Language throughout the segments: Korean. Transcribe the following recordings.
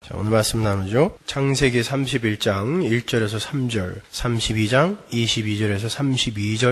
자, 오늘 말씀 나누죠. 창세기 31장 1절에서 3절, 32장 22절에서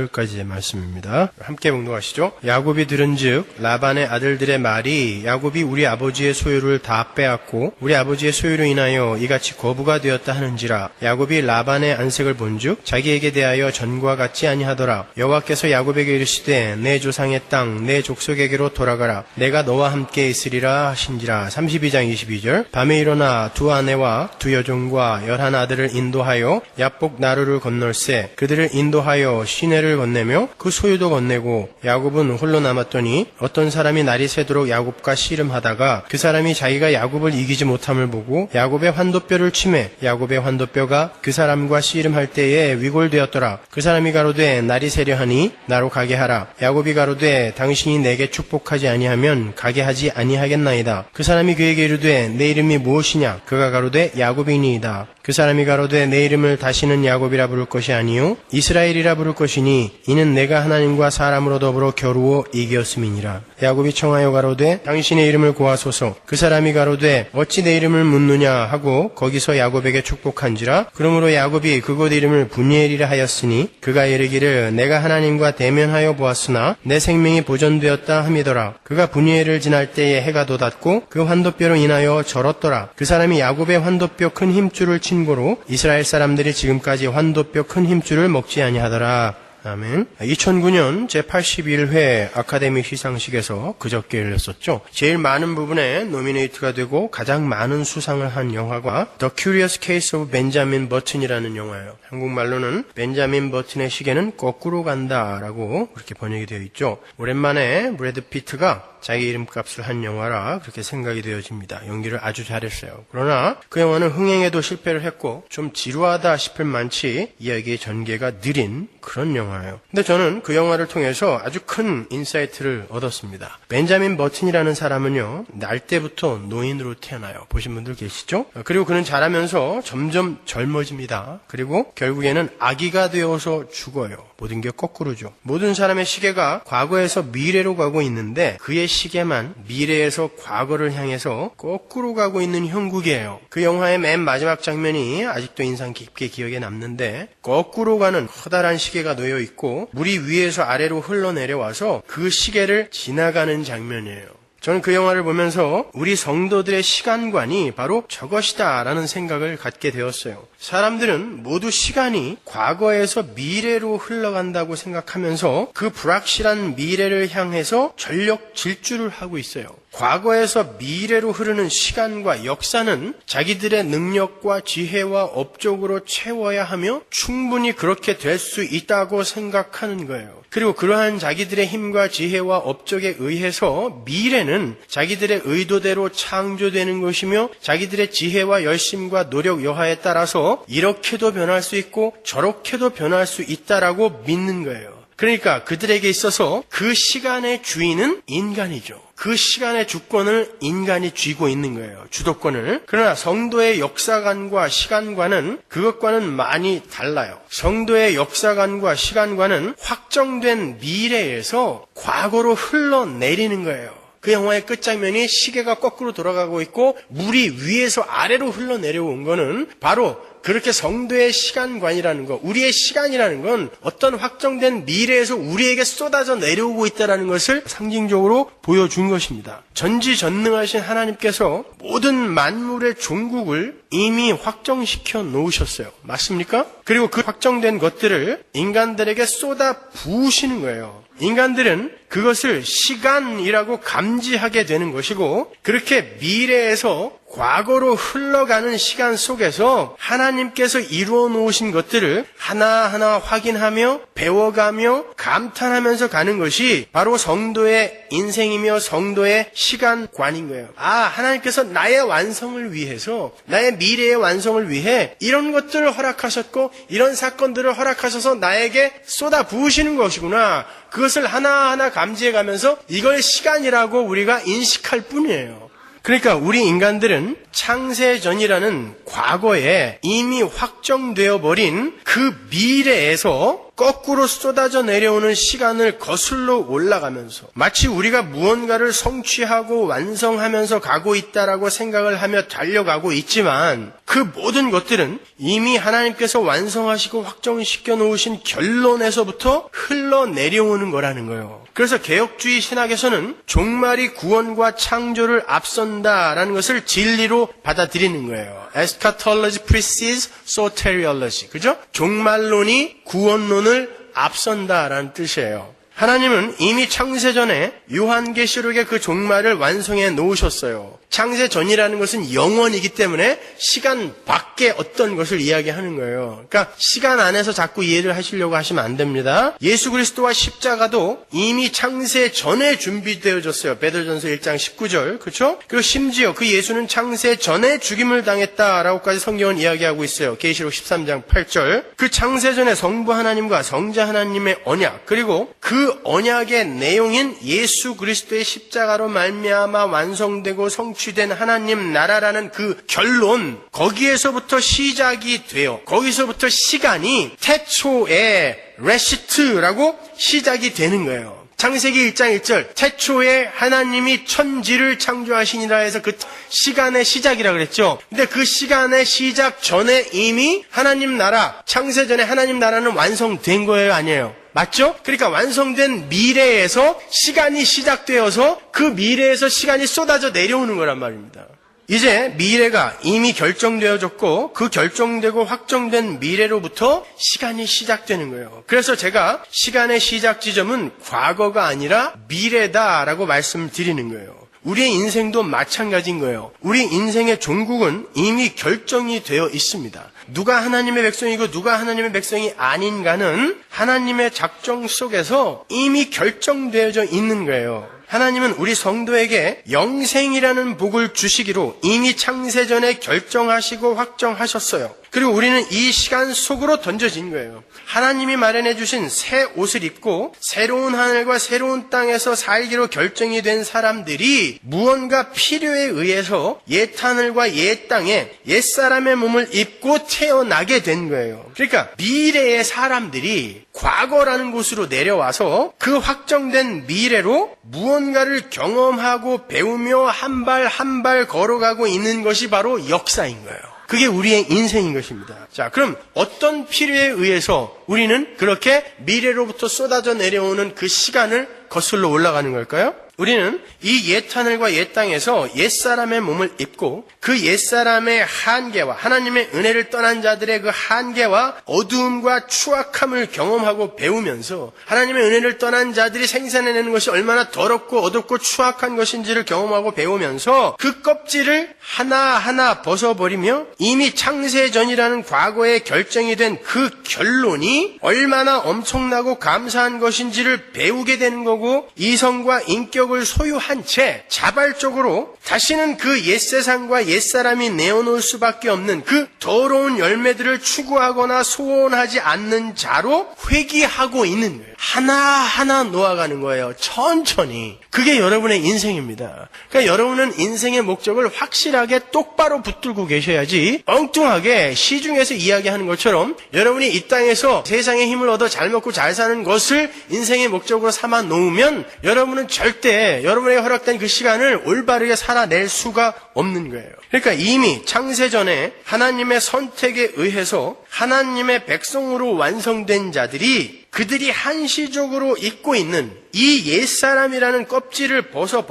32절까지의 말씀입니다. 함께 봉독하시죠. 야곱이 들은즉 라반의 아들들의 말이 야곱이 우리 아버지의 소유를 다 빼앗고 우리 아버지의 소유로 인하여 이같이 거부가 되었다 하는지라. 야곱이 라반의 안색을 본즉 자기에게 대하여 전과 같지 아니하더라. 여호와께서 야곱에게 이르시되 내 조상의 땅 내 족속에게로 돌아가라. 내가 너와 함께 있으리라 하신지라. 32장 22절. 밤에 일어나 두 아내와 두 여종과 11 아들을 인도하여 야복 나루를 건널세. 그들을 인도하여 시내를 건네며 그 소유도 건네고 야곱은 홀로 남았더니 어떤 사람이 날이 새도록 야곱과 씨름하다가 그 사람이 자기가 야곱을 이기지 못함을 보고 야곱의 환도뼈를 치매 야곱의 환도뼈가 그 사람과 씨름할 때에 위골되었더라. 그 사람이 가로되 날이 새려 하니 나로 가게 하라. 야곱이 가로되 당신이 내게 축복하지 아니하면 가게 하지 아니하겠나이다. 그 사람이 그에게 이르되 내 이름이 무엇이냐? 그가 가로되 야곱이니이다. 그 사람이 가로되 내 이름을 다시는 야곱이라 부를 것이 아니요 이스라엘이라 부를 것이니 이는 내가 하나님과 사람으로 더불어 겨루어 이겼음이니라. 야곱이 청하여 가로되 당신의 이름을 고하소서. 그 사람이 가로되 어찌 내 이름을 묻느냐 하고 거기서 야곱에게 축복한지라. 그러므로 야곱이 그곳 이름을 브니엘이라 하였으니 그가 이르기를 내가 하나님과 대면하여 보았으나 내 생명이 보존되었다 함이더라. 그가 브니엘을 지날 때에 해가 돋았고 그 환도뼈로 인하여 절었더라. 그 사람이 야곱의 환도뼈 큰 힘줄을 친 고로 이스라엘 사람들이 지금까지 환도뼈 큰 힘줄을 먹지 아니하더라. 아멘. 2009년 제81회 아카데미 시상식에서 그저께 열렸었죠. 제일 많은 부분에 노미네이트가 되고 가장 많은 수상을 한 영화가 The Curious Case of Benjamin Button이라는 영화예요. 한국말로는 벤자민 버튼의 시계는 거꾸로 간다라고 그렇게 번역이 되어 있죠. 오랜만에 브래드 피트가 자기 이름값을 한 영화라 그렇게 생각이 되어집니다. 연기를 아주 잘했어요. 그러나 그 영화는 흥행에도 실패를 했고 좀 지루하다 싶을 만치 이야기의 전개가 느린 그런 영화예요. 근데 저는 그 영화를 통해서 아주 큰 인사이트를 얻었습니다. 벤자민 버튼이라는 사람은요, 날 때부터 노인으로 태어나요. 보신 분들 계시죠? 그리고 그는 자라면서 점점 젊어집니다. 그리고 결국에는 아기가 되어서 죽어요. 모든 게 거꾸로죠. 모든 사람의 시계가 과거에서 미래로 가고 있는데 그의 시계만 미래에서 과거를 향해서 거꾸로 가고 있는 형국이에요. 그 영화의 맨 마지막 장면이 아직도 인상 깊게 기억에 남는데 거꾸로 가는 커다란 시계가 놓여 있고 물이 위에서 아래로 흘러내려와서 그 시계를 지나가는 장면이에요. 저는 그 영화를 보면서 우리 성도들의 시간관이 바로 저것이다라는 생각을 갖게 되었어요. 사람들은 모두 시간이 과거에서 미래로 흘러간다고 생각하면서 그 불확실한 미래를 향해서 전력 질주를 하고 있어요. 과거에서 미래로 흐르는 시간과 역사는 자기들의 능력과 지혜와 업적으로 채워야 하며 충분히 그렇게 될 수 있다고 생각하는 거예요. 그리고 그러한 자기들의 힘과 지혜와 업적에 의해서 미래는 자기들의 의도대로 창조되는 것이며 자기들의 지혜와 열심과 노력 여하에 따라서 이렇게도 변할 수 있고 저렇게도 변할 수 있다라고 믿는 거예요. 그러니까 그들에게 있어서 그 시간의 주인은 인간이죠. 그 시간의 주권을 인간이 쥐고 있는 거예요. 주도권을. 그러나 성도의 역사관과 시간관은 그것과는 많이 달라요. 성도의 역사관과 시간관은 확정된 미래에서 과거로 흘러내리는 거예요. 그 영화의 끝장면이 시계가 거꾸로 돌아가고 있고 물이 위에서 아래로 흘러내려온 거는 바로 그렇게 성도의 시간관이라는 것, 우리의 시간이라는 건 어떤 확정된 미래에서 우리에게 쏟아져 내려오고 있다는 것을 상징적으로 보여준 것입니다. 전지전능하신 하나님께서 모든 만물의 종국을 이미 확정시켜 놓으셨어요. 맞습니까? 그리고 그 확정된 것들을 인간들에게 쏟아 부으시는 거예요. 인간들은 그것을 시간이라고 감지하게 되는 것이고 그렇게 미래에서 과거로 흘러가는 시간 속에서 하나님께서 이루어 놓으신 것들을 하나하나 확인하며 배워가며 감탄하면서 가는 것이 바로 성도의 인생이며 성도의 시간관인 거예요. 하나님께서 나의 완성을 위해서 나의 미래의 완성을 위해 이런 것들을 허락하셨고 이런 사건들을 허락하셔서 나에게 쏟아 부으시는 것이구나. 그것을 하나하나 감지해가면서 이걸 시간이라고 우리가 인식할 뿐이에요. 그러니까 우리 인간들은 창세전이라는 과거에 이미 확정되어 버린 그 미래에서 거꾸로 쏟아져 내려오는 시간을 거슬러 올라가면서 마치 우리가 무언가를 성취하고 완성하면서 가고 있다라고 생각을 하며 달려가고 있지만 그 모든 것들은 이미 하나님께서 완성하시고 확정시켜 놓으신 결론에서부터 흘러내려오는 거라는 거예요. 그래서 개혁주의 신학에서는 종말이 구원과 창조를 앞선다라는 것을 진리로 받아들이는 거예요. Eschatology precedes soteriology. 그죠? 종말론이 구원론을 앞선다라는 뜻이에요. 하나님은 이미 창세전에 요한계시록의 그 종말을 완성해 놓으셨어요. 창세전이라는 것은 영원이기 때문에 시간 밖에 어떤 것을 이야기하는 거예요. 그러니까 시간 안에서 자꾸 이해를 하시려고 하시면 안 됩니다. 예수 그리스도와 십자가도 이미 창세전에 준비되어졌어요. 베드로전서 1장 19절. 그렇죠? 그리고 심지어 그 예수는 창세전에 죽임을 당했다라고까지 성경은 이야기하고 있어요. 계시록 13장 8절. 그 창세전에 성부 하나님과 성자 하나님의 언약, 그리고 그 언약의 내용인 예수 그리스도의 십자가로 말미암아 완성되고 성취된 하나님 나라라는 그 결론, 거기에서부터 시작이 돼요. 거기서부터 시간이 태초에 레시트라고 시작이 되는 거예요. 창세기 1장 1절 태초에 하나님이 천지를 창조하시니라 해서 그 시간의 시작이라 그랬죠. 근데 그 시간의 시작 전에 이미 하나님 나라, 창세 전에 하나님 나라는 완성된 거예요, 아니에요? 맞죠? 그러니까 완성된 미래에서 시간이 시작되어서 그 미래에서 시간이 쏟아져 내려오는 거란 말입니다. 이제 미래가 이미 결정되어졌고 그 결정되고 확정된 미래로부터 시간이 시작되는 거예요. 그래서 제가 시간의 시작 지점은 과거가 아니라 미래다라고 말씀을 드리는 거예요. 우리의 인생도 마찬가지인 거예요. 우리 인생의 종국은 이미 결정이 되어 있습니다. 누가 하나님의 백성이고 누가 하나님의 백성이 아닌가는 하나님의 작정 속에서 이미 결정되어져 있는 거예요. 하나님은 우리 성도에게 영생이라는 복을 주시기로 이미 창세전에 결정하시고 확정하셨어요. 그리고 우리는 이 시간 속으로 던져진 거예요. 하나님이 마련해 주신 새 옷을 입고 새로운 하늘과 새로운 땅에서 살기로 결정이 된 사람들이 무언가 필요에 의해서 옛 하늘과 옛 땅에 옛사람의 몸을 입고 태어나게 된 거예요. 그러니까 미래의 사람들이 과거라는 곳으로 내려와서 그 확정된 미래로 무언가를 경험하고 배우며 한 발 한 발 걸어가고 있는 것이 바로 역사인 거예요. 그게 우리의 인생인 것입니다. 자, 그럼 어떤 필요에 의해서 우리는 그렇게 미래로부터 쏟아져 내려오는 그 시간을 거슬러 올라가는 걸까요? 우리는 이 옛 하늘과 옛 땅에서 옛사람의 몸을 입고 그 옛사람의 한계와 하나님의 은혜를 떠난 자들의 그 한계와 어두움과 추악함을 경험하고 배우면서 하나님의 은혜를 떠난 자들이 생산해내는 것이 얼마나 더럽고 어둡고 추악한 것인지를 경험하고 배우면서 그 껍질을 하나하나 벗어버리며 이미 창세전이라는 과거에 결정이 된 그 결론이 얼마나 엄청나고 감사한 것인지를 배우게 되는 거고 이성과 인격을 소유한 채 자발적으로 다시는 그 옛세상과 옛사람이 내어놓을 수밖에 없는 그 더러운 열매들을 추구하거나 소원하지 않는 자로 회귀하고 있는 거예요. 하나하나 놓아가는 거예요. 천천히. 그게 여러분의 인생입니다. 그러니까 여러분은 인생의 목적을 확실하게 똑바로 붙들고 계셔야지 엉뚱하게 시중에서 이야기하는 것처럼 여러분이 이 땅에서 세상의 힘을 얻어 잘 먹고 잘 사는 것을 인생의 목적으로 삼아 놓으면 여러분은 절대 여러분에게 허락된 그 시간을 올바르게 살아낼 수가 없는 거예요. 그러니까 이미 창세전에 하나님의 선택에 의해서 하나님의 백성으로 완성된 자들이 그들이 한시적으로 입고 있는 이 옛사람이라는 껍질을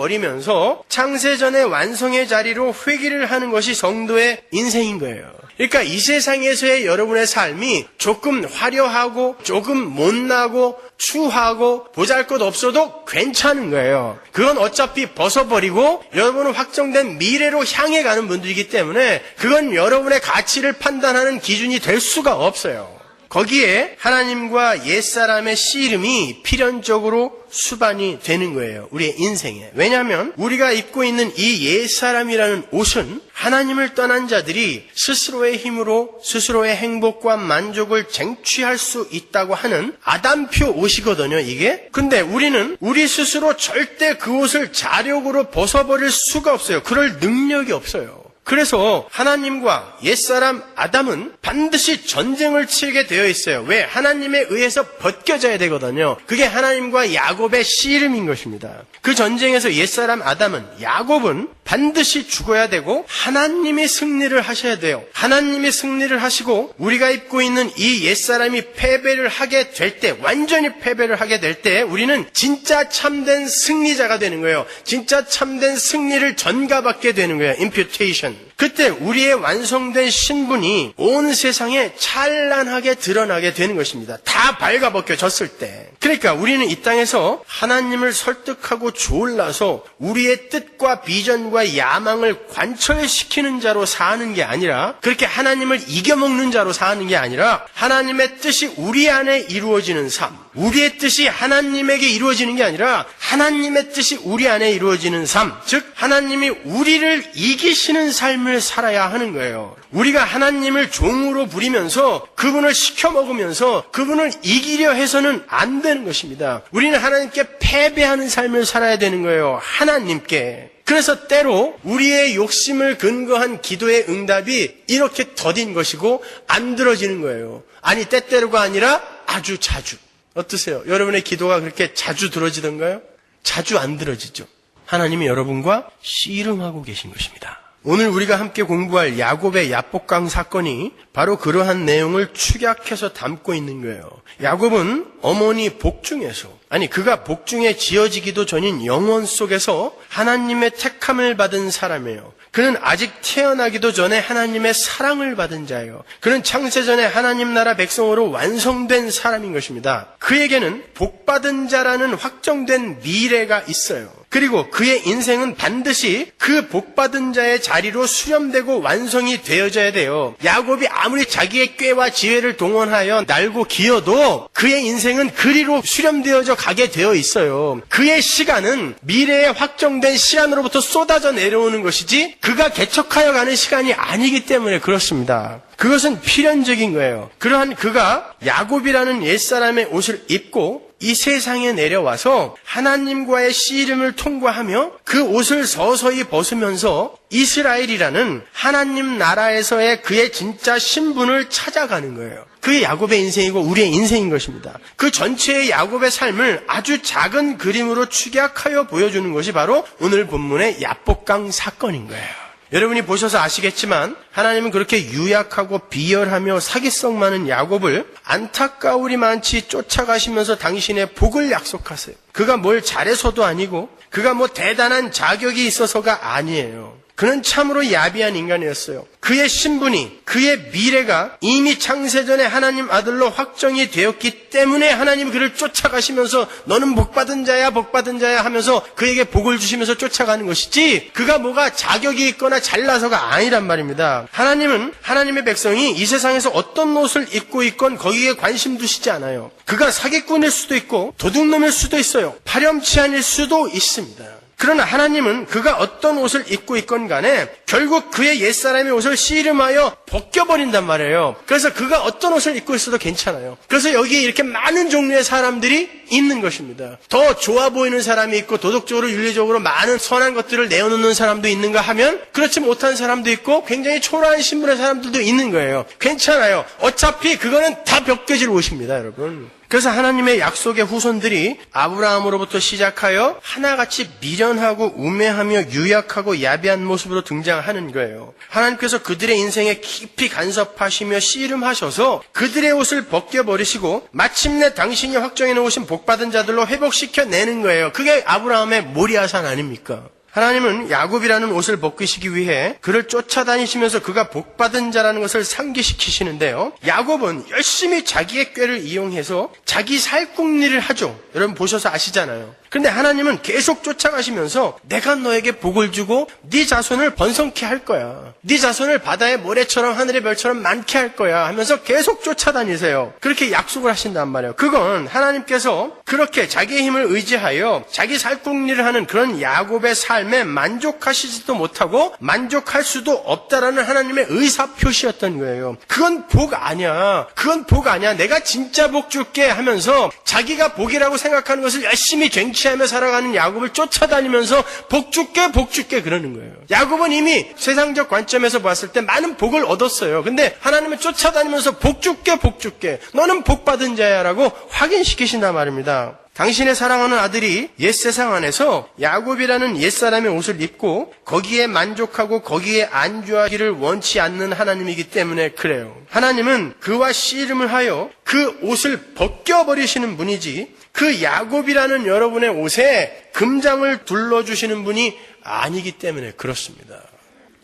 벗어버리면서 창세전의 완성의 자리로 회귀를 하는 것이 성도의 인생인 거예요. 그러니까 이 세상에서의 여러분의 삶이 조금 화려하고 조금 못나고 추하고 보잘것없어도 괜찮은 거예요. 그건 어차피 벗어버리고 여러분은 확정된 미래로 향해 가는 분들이기 때문에 그건 여러분의 가치를 판단하는 기준이 될 수가 없어요. 거기에 하나님과 옛사람의 씨름이 필연적으로 수반이 되는 거예요. 우리의 인생에. 왜냐하면 우리가 입고 있는 이 옛사람이라는 옷은 하나님을 떠난 자들이 스스로의 힘으로 스스로의 행복과 만족을 쟁취할 수 있다고 하는 아담표 옷이거든요, 이게. 근데 우리는 우리 스스로 절대 그 옷을 자력으로 벗어버릴 수가 없어요. 그럴 능력이 없어요. 그래서 하나님과 옛사람 아담은 반드시 전쟁을 치르게 되어 있어요. 왜? 하나님에 의해서 벗겨져야 되거든요. 그게 하나님과 야곱의 씨름인 것입니다. 그 전쟁에서 옛사람 아담은, 야곱은 반드시 죽어야 되고 하나님이 승리를 하셔야 돼요. 하나님이 승리를 하시고 우리가 입고 있는 이 옛사람이 패배를 하게 될 때, 완전히 패배를 하게 될 때 우리는 진짜 참된 승리자가 되는 거예요. 진짜 참된 승리를 전가받게 되는 거예요. imputation. 그때 우리의 완성된 신분이 온 세상에 찬란하게 드러나게 되는 것입니다. 다 발가벗겨졌을 때. 그러니까 우리는 이 땅에서 하나님을 설득하고 조울라서 우리의 뜻과 비전과 야망을 관철시키는 자로 사는 게 아니라, 그렇게 하나님을 이겨먹는 자로 사는 게 아니라 하나님의 뜻이 우리 안에 이루어지는 삶, 우리의 뜻이 하나님에게 이루어지는 게 아니라 하나님의 뜻이 우리 안에 이루어지는 삶, 즉 하나님이 우리를 이기시는 삶을 살아야 하는 거예요. 우리가 하나님을 종으로 부리면서 그분을 시켜먹으면서 그분을 이기려 해서는 안 되는 것입니다. 우리는 하나님께 패배하는 삶을 살아야 되는 거예요. 하나님께. 그래서 때로 우리의 욕심을 근거한 기도의 응답이 이렇게 더딘 것이고 안 들어지는 거예요. 아니, 때때로가 아니라 아주 자주. 어떠세요? 여러분의 기도가 그렇게 자주 들어지던가요? 자주 안 들어지죠. 하나님이 여러분과 씨름하고 계신 것입니다. 오늘 우리가 함께 공부할 야곱의 야복강 사건이 바로 그러한 내용을 축약해서 담고 있는 거예요. 야곱은 어머니 복중에서, 아니 그가 복중에 지어지기도 전인 영혼 속에서 하나님의 택함을 받은 사람이에요. 그는 아직 태어나기도 전에 하나님의 사랑을 받은 자예요. 그는 창세전에 하나님 나라 백성으로 완성된 사람인 것입니다. 그에게는 복받은 자라는 확정된 미래가 있어요. 그리고 그의 인생은 반드시 그 복받은 자의 자리로 수렴되고 완성이 되어져야 돼요. 야곱이 아무리 자기의 꾀와 지혜를 동원하여 날고 기어도 그의 인생은 그리로 수렴되어져 가게 되어 있어요. 그의 시간은 미래에 확정된 시간으로부터 쏟아져 내려오는 것이지 그가 개척하여 가는 시간이 아니기 때문에 그렇습니다. 그것은 필연적인 거예요. 그러한 그가 야곱이라는 옛사람의 옷을 입고 이 세상에 내려와서 하나님과의 씨름을 통과하며 그 옷을 서서히 벗으면서 이스라엘이라는 하나님 나라에서의 그의 진짜 신분을 찾아가는 거예요. 그게 야곱의 인생이고 우리의 인생인 것입니다. 그 전체의 야곱의 삶을 아주 작은 그림으로 축약하여 보여주는 것이 바로 오늘 본문의 야복강 사건인 거예요. 여러분이 보셔서 아시겠지만 하나님은 그렇게 유약하고 비열하며 사기성 많은 야곱을 안타까우리만치 쫓아가시면서 당신의 복을 약속하세요. 그가 뭘 잘해서도 아니고 그가 뭐 대단한 자격이 있어서가 아니에요. 그는 참으로 야비한 인간이었어요. 그의 신분이, 그의 미래가 이미 창세전에 하나님 아들로 확정이 되었기 때문에 하나님이 그를 쫓아가시면서 너는 복받은 자야 복받은 자야 하면서 그에게 복을 주시면서 쫓아가는 것이지 그가 뭐가 자격이 있거나 잘나서가 아니란 말입니다. 하나님은 하나님의 백성이 이 세상에서 어떤 옷을 입고 있건 거기에 관심 두시지 않아요. 그가 사기꾼일 수도 있고 도둑놈일 수도 있어요. 파렴치한일 수도 있습니다. 그러나 하나님은 그가 어떤 옷을 입고 있건 간에 결국 그의 옛사람의 옷을 씨름하여 벗겨버린단 말이에요. 그래서 그가 어떤 옷을 입고 있어도 괜찮아요. 그래서 여기에 이렇게 많은 종류의 사람들이 있는 것입니다. 더 좋아 보이는 사람이 있고 도덕적으로 윤리적으로 많은 선한 것들을 내어놓는 사람도 있는가 하면 그렇지 못한 사람도 있고 굉장히 초라한 신분의 사람들도 있는 거예요. 괜찮아요. 어차피 그거는 다 벗겨질 옷입니다, 여러분. 그래서 하나님의 약속의 후손들이 아브라함으로부터 시작하여 하나같이 미련하고 우매하며 유약하고 야비한 모습으로 등장하는 거예요. 하나님께서 그들의 인생에 깊이 간섭하시며 씨름하셔서 그들의 옷을 벗겨버리시고 마침내 당신이 확정해 놓으신 복받은 자들로 회복시켜내는 거예요. 그게 아브라함의 모리아산 아닙니까? 하나님은 야곱이라는 옷을 벗기시기 위해 그를 쫓아다니시면서 그가 복받은 자라는 것을 상기시키시는데요. 야곱은 열심히 자기의 꾀를 이용해서 자기 살궁리를 하죠. 여러분 보셔서 아시잖아요. 그런데 하나님은 계속 쫓아가시면서 내가 너에게 복을 주고 네 자손을 번성케 할 거야. 네 자손을 바다의 모래처럼 하늘의 별처럼 많게 할 거야 하면서 계속 쫓아다니세요. 그렇게 약속을 하신단 말이에요. 그건 하나님께서 그렇게 자기의 힘을 의지하여 자기 살궁리를 하는 그런 야곱의 삶에 만족하시지도 못하고 만족할 수도 없다라는 하나님의 의사표시였던 거예요. 그건 복 아니야. 그건 복 아니야. 내가 진짜 복 줄게 하면서 자기가 복이라고 생각하는 것을 열심히 쟁취 착취하며 살아가는 야곱을 쫓아다니면서 복 줄게 그러는 거예요. 야곱은 이미 세상적 관점에서 봤을 때 많은 복을 얻었어요. 근데 하나님은 쫓아다니면서 복 줄게 너는 복 받은 자야 라고 확인시키신단 말입니다. 당신의 사랑하는 아들이 옛세상 안에서 야곱이라는 옛사람의 옷을 입고 거기에 만족하고 거기에 안주하기를 원치 않는 하나님이기 때문에 그래요. 하나님은 그와 씨름을 하여 그 옷을 벗겨버리시는 분이지 그 야곱이라는 여러분의 옷에 금장을 둘러주시는 분이 아니기 때문에 그렇습니다.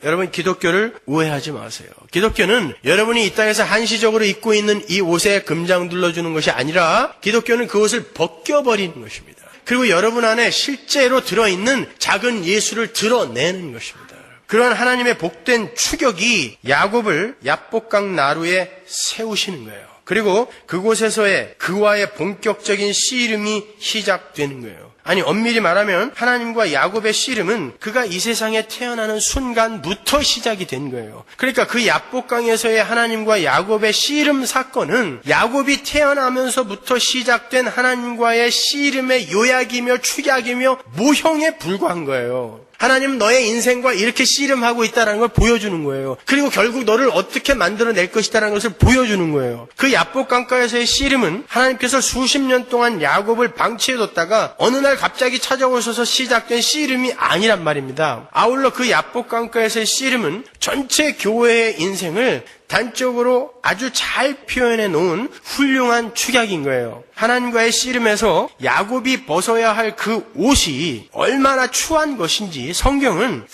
여러분, 기독교를 오해하지 마세요. 기독교는 여러분이 이 땅에서 한시적으로 입고 있는 이 옷에 금장 둘러주는 것이 아니라 기독교는 그 옷을 벗겨버리는 것입니다. 그리고 여러분 안에 실제로 들어있는 작은 예수를 드러내는 것입니다. 그러한 하나님의 복된 추격이 야곱을 야복강 나루에 세우시는 거예요. 그리고 그곳에서의 그와의 본격적인 씨름이 시작되는 거예요. 아니, 엄밀히 말하면 하나님과 야곱의 씨름은 그가 이 세상에 태어나는 순간부터 시작이 된 거예요. 그러니까 그 야복강에서의 하나님과 야곱의 씨름 사건은 야곱이 태어나면서부터 시작된 하나님과의 씨름의 요약이며 축약이며 모형에 불과한 거예요. 하나님은 너의 인생과 이렇게 씨름하고 있다는 걸 보여주는 거예요. 그리고 결국 너를 어떻게 만들어낼 것이다라는 것을 보여주는 거예요. 그 야복강가에서의 씨름은 하나님께서 수십 년 동안 야곱을 방치해뒀다가 어느 날 갑자기 찾아오셔서 시작된 씨름이 아니란 말입니다. 아울러 그 야복강가에서의 씨름은 전체 교회의 인생을 단적으로 아주 잘 표현해 놓은 훌륭한 축약인 거예요. 하나님과의 씨름에서 야곱이 벗어야 할 그 옷이 얼마나 추한 것인지 성경은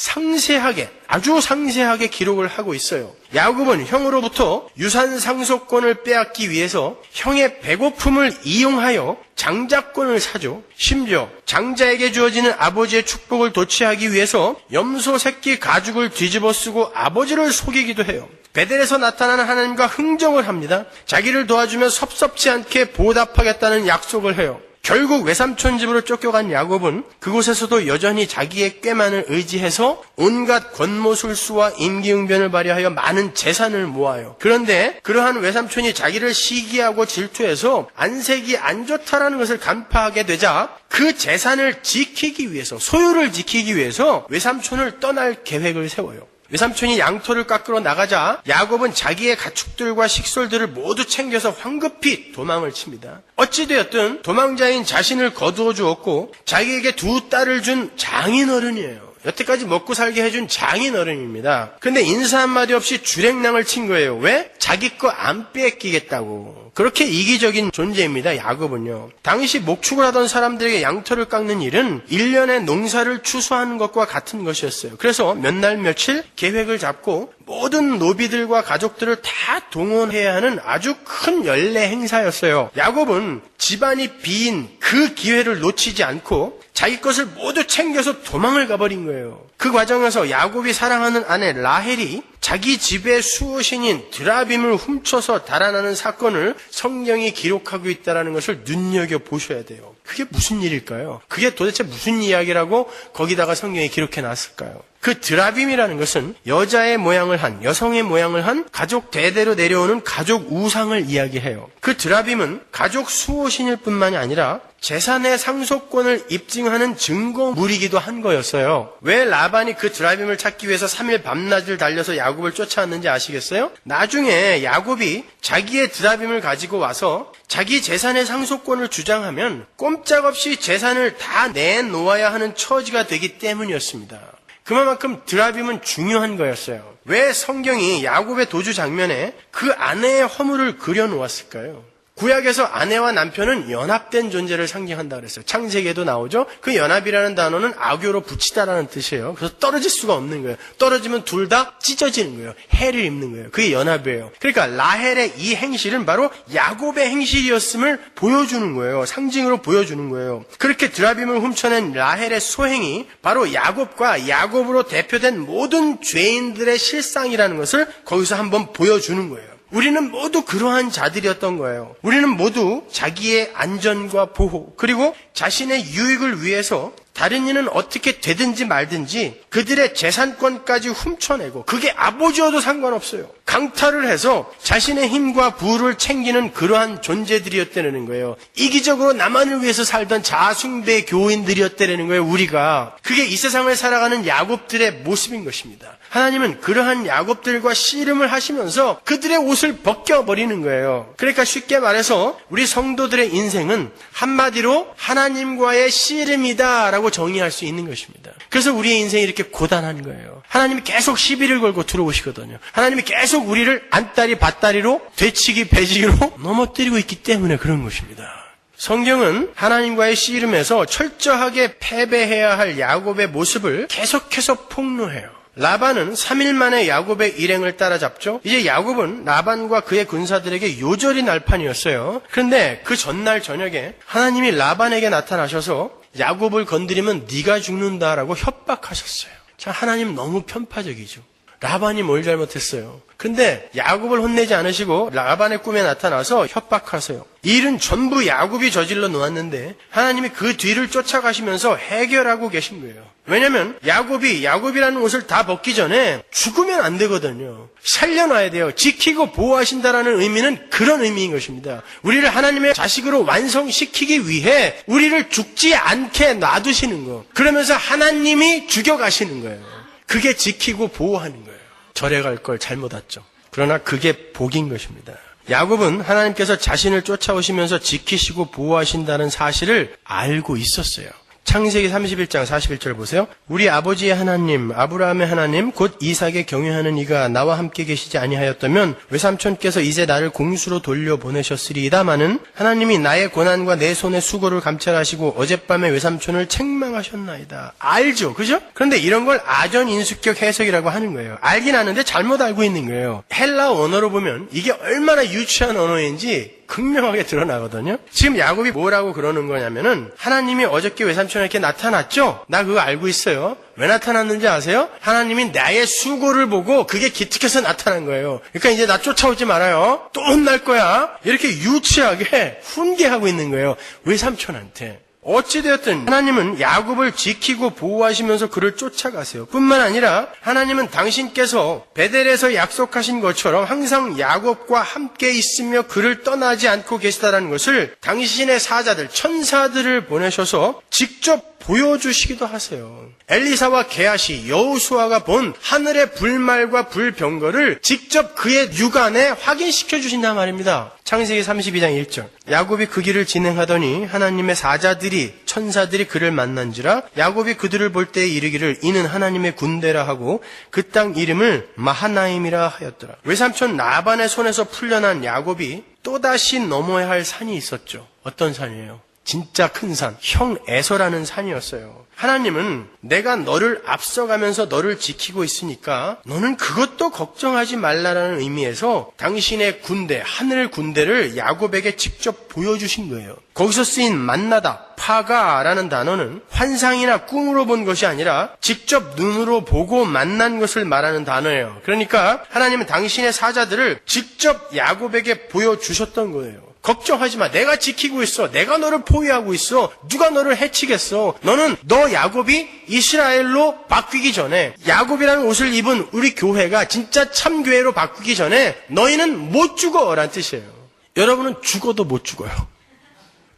아주 상세하게 기록을 하고 있어요. 야곱은 형으로부터 유산 상속권을 빼앗기 위해서 형의 배고픔을 이용하여 장자권을 사죠. 심지어 장자에게 주어지는 아버지의 축복을 도취하기 위해서 염소 새끼 가죽을 뒤집어 쓰고 아버지를 속이기도 해요. 베델에서 나타나는 하나님과 흥정을 합니다. 자기를 도와주면 섭섭지 않게 보답하겠다는 약속을 해요. 결국 외삼촌 집으로 쫓겨간 야곱은 그곳에서도 여전히 자기의 꾀만을 의지해서 온갖 권모술수와 임기응변을 발휘하여 많은 재산을 모아요. 그런데 그러한 외삼촌이 자기를 시기하고 질투해서 안색이 안 좋다라는 것을 간파하게 되자 그 재산을 지키기 위해서, 소유를 지키기 위해서 외삼촌을 떠날 계획을 세워요. 외삼촌이 양털을 깎으러 나가자 야곱은 자기의 가축들과 식솔들을 모두 챙겨서 황급히 도망을 칩니다. 어찌되었든 도망자인 자신을 거두어 주었고 자기에게 두 딸을 준 장인어른이에요. 여태까지 먹고 살게 해준 장인어른입니다. 근데 인사 한마디 없이 주랭랑을 친 거예요. 왜? 자기 거 안 뺏기겠다고. 그렇게 이기적인 존재입니다. 야곱은요. 당시 목축을 하던 사람들에게 양털을 깎는 일은 1년의 농사를 추수하는 것과 같은 것이었어요. 그래서 몇 날 며칠 계획을 잡고 모든 노비들과 가족들을 다 동원해야 하는 아주 큰 연례 행사였어요. 야곱은 집안이 비인 그 기회를 놓치지 않고 자기 것을 모두 챙겨서 도망을 가버린 거예요. 그 과정에서 야곱이 사랑하는 아내 라헬이 자기 집의 수호신인 드라빔을 훔쳐서 달아나는 사건을 성경이 기록하고 있다는 것을 눈여겨보셔야 돼요. 그게 무슨 일일까요? 그게 도대체 무슨 이야기라고 거기다가 성경에 기록해 놨을까요? 그 드라빔이라는 것은 여자의 모양을 한, 여성의 모양을 한 가족 대대로 내려오는 가족 우상을 이야기해요. 그 드라빔은 가족 수호신일 뿐만이 아니라 재산의 상속권을 입증하는 증거물이기도 한 거였어요. 왜 라반이 그 드라빔을 찾기 위해서 3일 밤낮을 달려서 야곱을 쫓아왔는지 아시겠어요? 나중에 야곱이 자기의 드라빔을 가지고 와서 자기 재산의 상속권을 주장하면 꼼짝없이 재산을 다 내놓아야 하는 처지가 되기 때문이었습니다. 그만큼 드라빔은 중요한 거였어요. 왜 성경이 야곱의 도주 장면에 그 아내의 허물을 그려놓았을까요? 구약에서 아내와 남편은 연합된 존재를 상징한다 그랬어요. 창세기에도 나오죠. 그 연합이라는 단어는 악교로 붙이다라는 뜻이에요. 그래서 떨어질 수가 없는 거예요. 떨어지면 둘 다 찢어지는 거예요. 해를 입는 거예요. 그게 연합이에요. 그러니까 라헬의 이 행실은 바로 야곱의 행실이었음을 보여주는 거예요. 상징으로 보여주는 거예요. 그렇게 드라빔을 훔쳐낸 라헬의 소행이 바로 야곱과 야곱으로 대표된 모든 죄인들의 실상이라는 것을 거기서 한번 보여주는 거예요. 우리는 모두 그러한 자들이었던 거예요. 우리는 모두 자기의 안전과 보호, 그리고 자신의 유익을 위해서 다른 이는 어떻게 되든지 말든지 그들의 재산권까지 훔쳐내고, 그게 아버지여도 상관없어요. 강탈을 해서 자신의 힘과 부를 챙기는 그러한 존재들이었다는 거예요. 이기적으로 나만을 위해서 살던 자숭배 교인들이었다는 거예요. 우리가. 그게 이 세상을 살아가는 야곱들의 모습인 것입니다. 하나님은 그러한 야곱들과 씨름을 하시면서 그들의 옷을 벗겨버리는 거예요. 그러니까 쉽게 말해서 우리 성도들의 인생은 한마디로 하나님과의 씨름이다라고 정의할 수 있는 것입니다. 그래서 우리의 인생이 이렇게 고단한 거예요. 하나님이 계속 시비를 걸고 들어오시거든요. 하나님이 계속 우리를 안다리 밭다리로 되치기 배지기로 넘어뜨리고 있기 때문에 그런 것입니다. 성경은 하나님과의 씨름에서 철저하게 패배해야 할 야곱의 모습을 계속해서 폭로해요. 라반은 3일 만에 야곱의 일행을 따라잡죠. 이제 야곱은 라반과 그의 군사들에게 요절이 날 판이었어요. 그런데 그 전날 저녁에 하나님이 라반에게 나타나셔서 야곱을 건드리면 네가 죽는다라고 협박하셨어요. 자, 하나님 너무 편파적이죠. 라반이 뭘 잘못했어요? 근데 야곱을 혼내지 않으시고 라반의 꿈에 나타나서 협박하세요. 이 일은 전부 야곱이 저질러 놓았는데 하나님이 그 뒤를 쫓아가시면서 해결하고 계신 거예요. 왜냐하면 야곱이라는 옷을 다 벗기 전에 죽으면 안 되거든요. 살려놔야 돼요. 지키고 보호하신다라는 의미는 그런 의미인 것입니다. 우리를 하나님의 자식으로 완성시키기 위해 우리를 죽지 않게 놔두시는 거. 그러면서 하나님이 죽여가시는 거예요. 그게 지키고 보호하는 거예요. 절에 갈 걸 잘못 왔죠. 그러나 그게 복인 것입니다. 야곱은 하나님께서 자신을 쫓아오시면서 지키시고 보호하신다는 사실을 알고 있었어요. 창세기 31장 41절 보세요. 우리 아버지의 하나님, 아브라함의 하나님, 곧 이삭에 경외하는 이가 나와 함께 계시지 아니하였다면 외삼촌께서 이제 나를 공수로 돌려보내셨으리이다마는 하나님이 나의 고난과 내 손의 수고를 감찰하시고 어젯밤에 외삼촌을 책망하셨나이다. 알죠? 그죠? 그런데 이런 걸 아전인수격 해석이라고 하는 거예요. 알긴 아는데 잘못 알고 있는 거예요. 헬라 언어로 보면 이게 얼마나 유치한 언어인지 극명하게 드러나거든요. 지금 야곱이 뭐라고 그러는 거냐면은 하나님이 어저께 외삼촌에게 나타났죠? 나 그거 알고 있어요. 왜 나타났는지 아세요? 하나님이 나의 수고를 보고 그게 기특해서 나타난 거예요. 그러니까 이제 나 쫓아오지 말아요. 또 혼날 거야. 이렇게 유치하게 훈계하고 있는 거예요. 외삼촌한테. 어찌되었든 하나님은 야곱을 지키고 보호하시면서 그를 쫓아가세요. 뿐만 아니라 하나님은 당신께서 베델에서 약속하신 것처럼 항상 야곱과 함께 있으며 그를 떠나지 않고 계시다는 것을 당신의 사자들, 천사들을 보내셔서 직접 보여주시기도 하세요. 엘리사와 게하시, 여호수아가 본 하늘의 불말과 불병거를 직접 그의 육안에 확인시켜 주신단 말입니다. 창세기 32장 1절. 야곱이 그 길을 진행하더니 하나님의 사자들이, 천사들이 그를 만난지라 야곱이 그들을 볼 때에 이르기를 이는 하나님의 군대라 하고 그 땅 이름을 마하나임이라 하였더라. 외삼촌 라반의 손에서 풀려난 야곱이 또다시 넘어야 할 산이 있었죠. 어떤 산이에요? 진짜 큰 산, 형 에서라는 산이었어요. 하나님은 내가 너를 앞서가면서 너를 지키고 있으니까 너는 그것도 걱정하지 말라라는 의미에서 당신의 군대, 하늘 군대를 야곱에게 직접 보여주신 거예요. 거기서 쓰인 만나다, 파가라는 단어는 환상이나 꿈으로 본 것이 아니라 직접 눈으로 보고 만난 것을 말하는 단어예요. 그러니까 하나님은 당신의 사자들을 직접 야곱에게 보여주셨던 거예요. 걱정하지 마. 내가 지키고 있어. 내가 너를 포위하고 있어. 누가 너를 해치겠어. 너 야곱이 이스라엘로 바뀌기 전에 야곱이라는 옷을 입은 우리 교회가 진짜 참교회로 바뀌기 전에 너희는 못 죽어 라는 뜻이에요. 여러분은 죽어도 못 죽어요.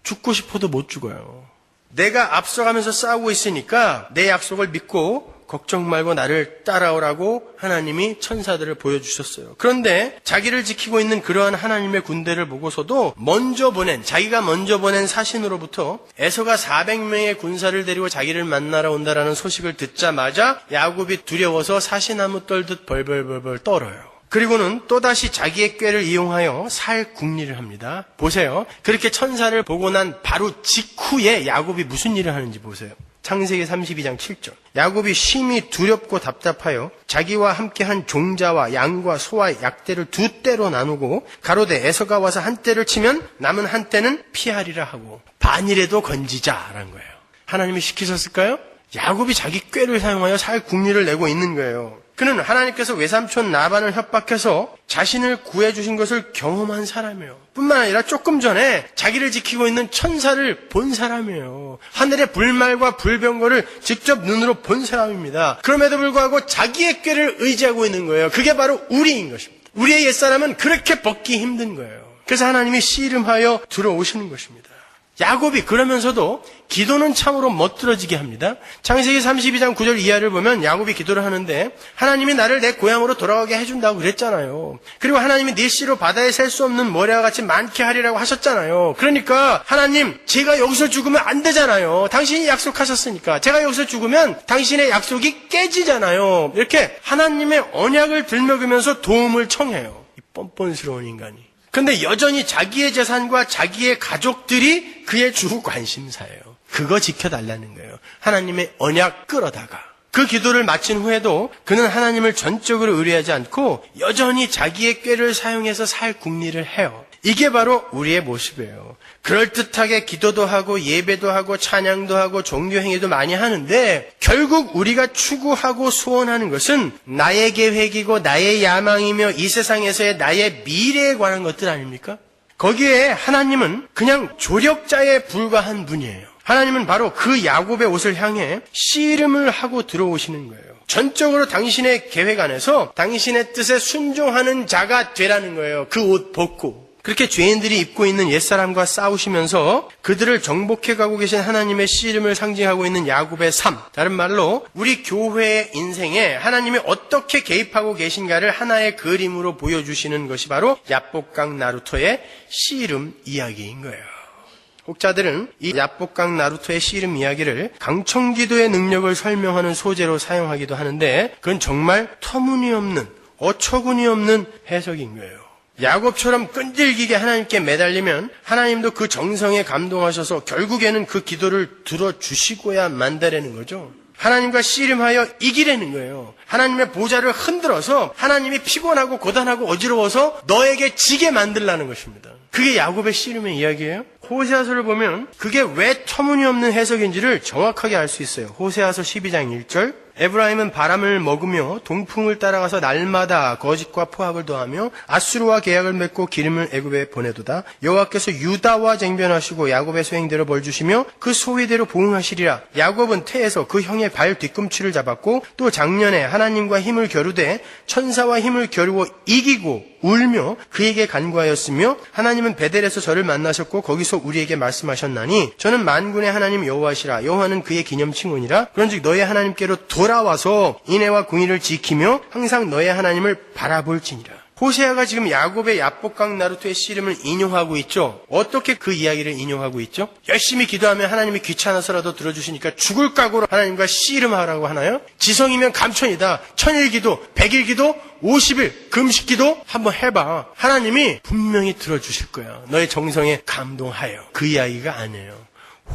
죽고 싶어도 못 죽어요. 내가 앞서가면서 싸우고 있으니까 내 약속을 믿고 걱정 말고 나를 따라오라고 하나님이 천사들을 보여주셨어요. 그런데 자기를 지키고 있는 그러한 하나님의 군대를 보고서도 자기가 먼저 보낸 사신으로부터 에서가 400명의 군사를 데리고 자기를 만나러 온다라는 소식을 듣자마자 야곱이 두려워서 사시나무 떨듯 벌벌벌벌 떨어요. 그리고는 또다시 자기의 꾀를 이용하여 살 궁리를 합니다. 보세요. 그렇게 천사를 보고 난 바로 직후에 야곱이 무슨 일을 하는지 보세요. 창세기 32장 7절. 야곱이 심히 두렵고 답답하여 자기와 함께한 종자와 양과 소와 약대를 두 떼로 나누고 가로되 에서가 와서 한 떼를 치면 남은 한 떼는 피하리라 하고 반이라도 건지자라는 거예요. 하나님이 시키셨을까요? 야곱이 자기 꾀를 사용하여 살 궁리를 내고 있는 거예요. 그는 하나님께서 외삼촌 라반을 협박해서 자신을 구해주신 것을 경험한 사람이에요. 뿐만 아니라 조금 전에 자기를 지키고 있는 천사를 본 사람이에요. 하늘의 불말과 불병거를 직접 눈으로 본 사람입니다. 그럼에도 불구하고 자기의 꾀를 의지하고 있는 거예요. 그게 바로 우리인 것입니다. 우리의 옛사람은 그렇게 벗기 힘든 거예요. 그래서 하나님이 씨름하여 들어오시는 것입니다. 야곱이 그러면서도 기도는 참으로 멋들어지게 합니다. 창세기 32장 9절 이하를 보면 야곱이 기도를 하는데 하나님이 나를 내 고향으로 돌아가게 해준다고 그랬잖아요. 그리고 하나님이 네 씨로 바다에 셀 수 없는 모래와 같이 많게 하리라고 하셨잖아요. 그러니까 하나님 제가 여기서 죽으면 안 되잖아요. 당신이 약속하셨으니까 제가 여기서 죽으면 당신의 약속이 깨지잖아요. 이렇게 하나님의 언약을 들먹이면서 도움을 청해요. 이 뻔뻔스러운 인간이. 근데 여전히 자기의 재산과 자기의 가족들이 그의 주 관심사예요. 그거 지켜달라는 거예요. 하나님의 언약 끌어다가. 그 기도를 마친 후에도 그는 하나님을 전적으로 의뢰하지 않고 여전히 자기의 꾀를 사용해서 살 궁리를 해요. 이게 바로 우리의 모습이에요. 그럴듯하게 기도도 하고 예배도 하고 찬양도 하고 종교행위도 많이 하는데 결국 우리가 추구하고 소원하는 것은 나의 계획이고 나의 야망이며 이 세상에서의 나의 미래에 관한 것들 아닙니까? 거기에 하나님은 그냥 조력자에 불과한 분이에요. 하나님은 바로 그 야곱의 옷을 향해 씨름을 하고 들어오시는 거예요. 전적으로 당신의 계획 안에서 당신의 뜻에 순종하는 자가 되라는 거예요. 그 옷 벗고. 그렇게 죄인들이 입고 있는 옛사람과 싸우시면서 그들을 정복해 가고 계신 하나님의 씨름을 상징하고 있는 야곱의 삶. 다른 말로 우리 교회의 인생에 하나님이 어떻게 개입하고 계신가를 하나의 그림으로 보여주시는 것이 바로 야복강 나루토의 씨름 이야기인 거예요. 혹자들은 이 야복강 나루토의 씨름 이야기를 강청기도의 능력을 설명하는 소재로 사용하기도 하는데 그건 정말 터무니없는 어처구니없는 해석인 거예요. 야곱처럼 끈질기게 하나님께 매달리면 하나님도 그 정성에 감동하셔서 결국에는 그 기도를 들어주시고야 만다라는 거죠. 하나님과 씨름하여 이기라는 거예요. 하나님의 보좌를 흔들어서 하나님이 피곤하고 고단하고 어지러워서 너에게 지게 만들라는 것입니다. 그게 야곱의 씨름의 이야기예요. 호세아서를 보면 그게 왜 터무니없는 해석인지를 정확하게 알 수 있어요. 호세아서 12장 1절 에브라임은 바람을 먹으며 동풍을 따라가서 날마다 거짓과 포악을 더하며 아수르와 계약을 맺고 기름을 애굽에 보내도다. 여호와께서 유다와 쟁변하시고 야곱의 소행대로 벌주시며 그 소위대로 보응하시리라. 야곱은 태에서 그 형의 발 뒤꿈치를 잡았고 또 작년에 하나님과 힘을 겨루되 천사와 힘을 겨루어 이기고 울며 그에게 간구하였으며 하나님은 베델에서 저를 만나셨고 거기서 우리에게 말씀하셨나니 저는 만군의 하나님 여호와시라. 여호와는 그의 기념칭언이라. 그런즉 너의 하나님께로 돌아와서 인애와 공의를 지키며 항상 너의 하나님을 바라볼지니라. 호세아가 지금 야곱의 야복강 나루토의 씨름을 인용하고 있죠. 어떻게 그 이야기를 인용하고 있죠? 열심히 기도하면 하나님이 귀찮아서라도 들어주시니까 죽을 각오로 하나님과 씨름하라고 하나요? 지성이면 감천이다. 천일기도, 백일기도, 50일 금식기도 한번 해봐. 하나님이 분명히 들어주실 거야. 너의 정성에 감동하여. 그 이야기가 아니에요.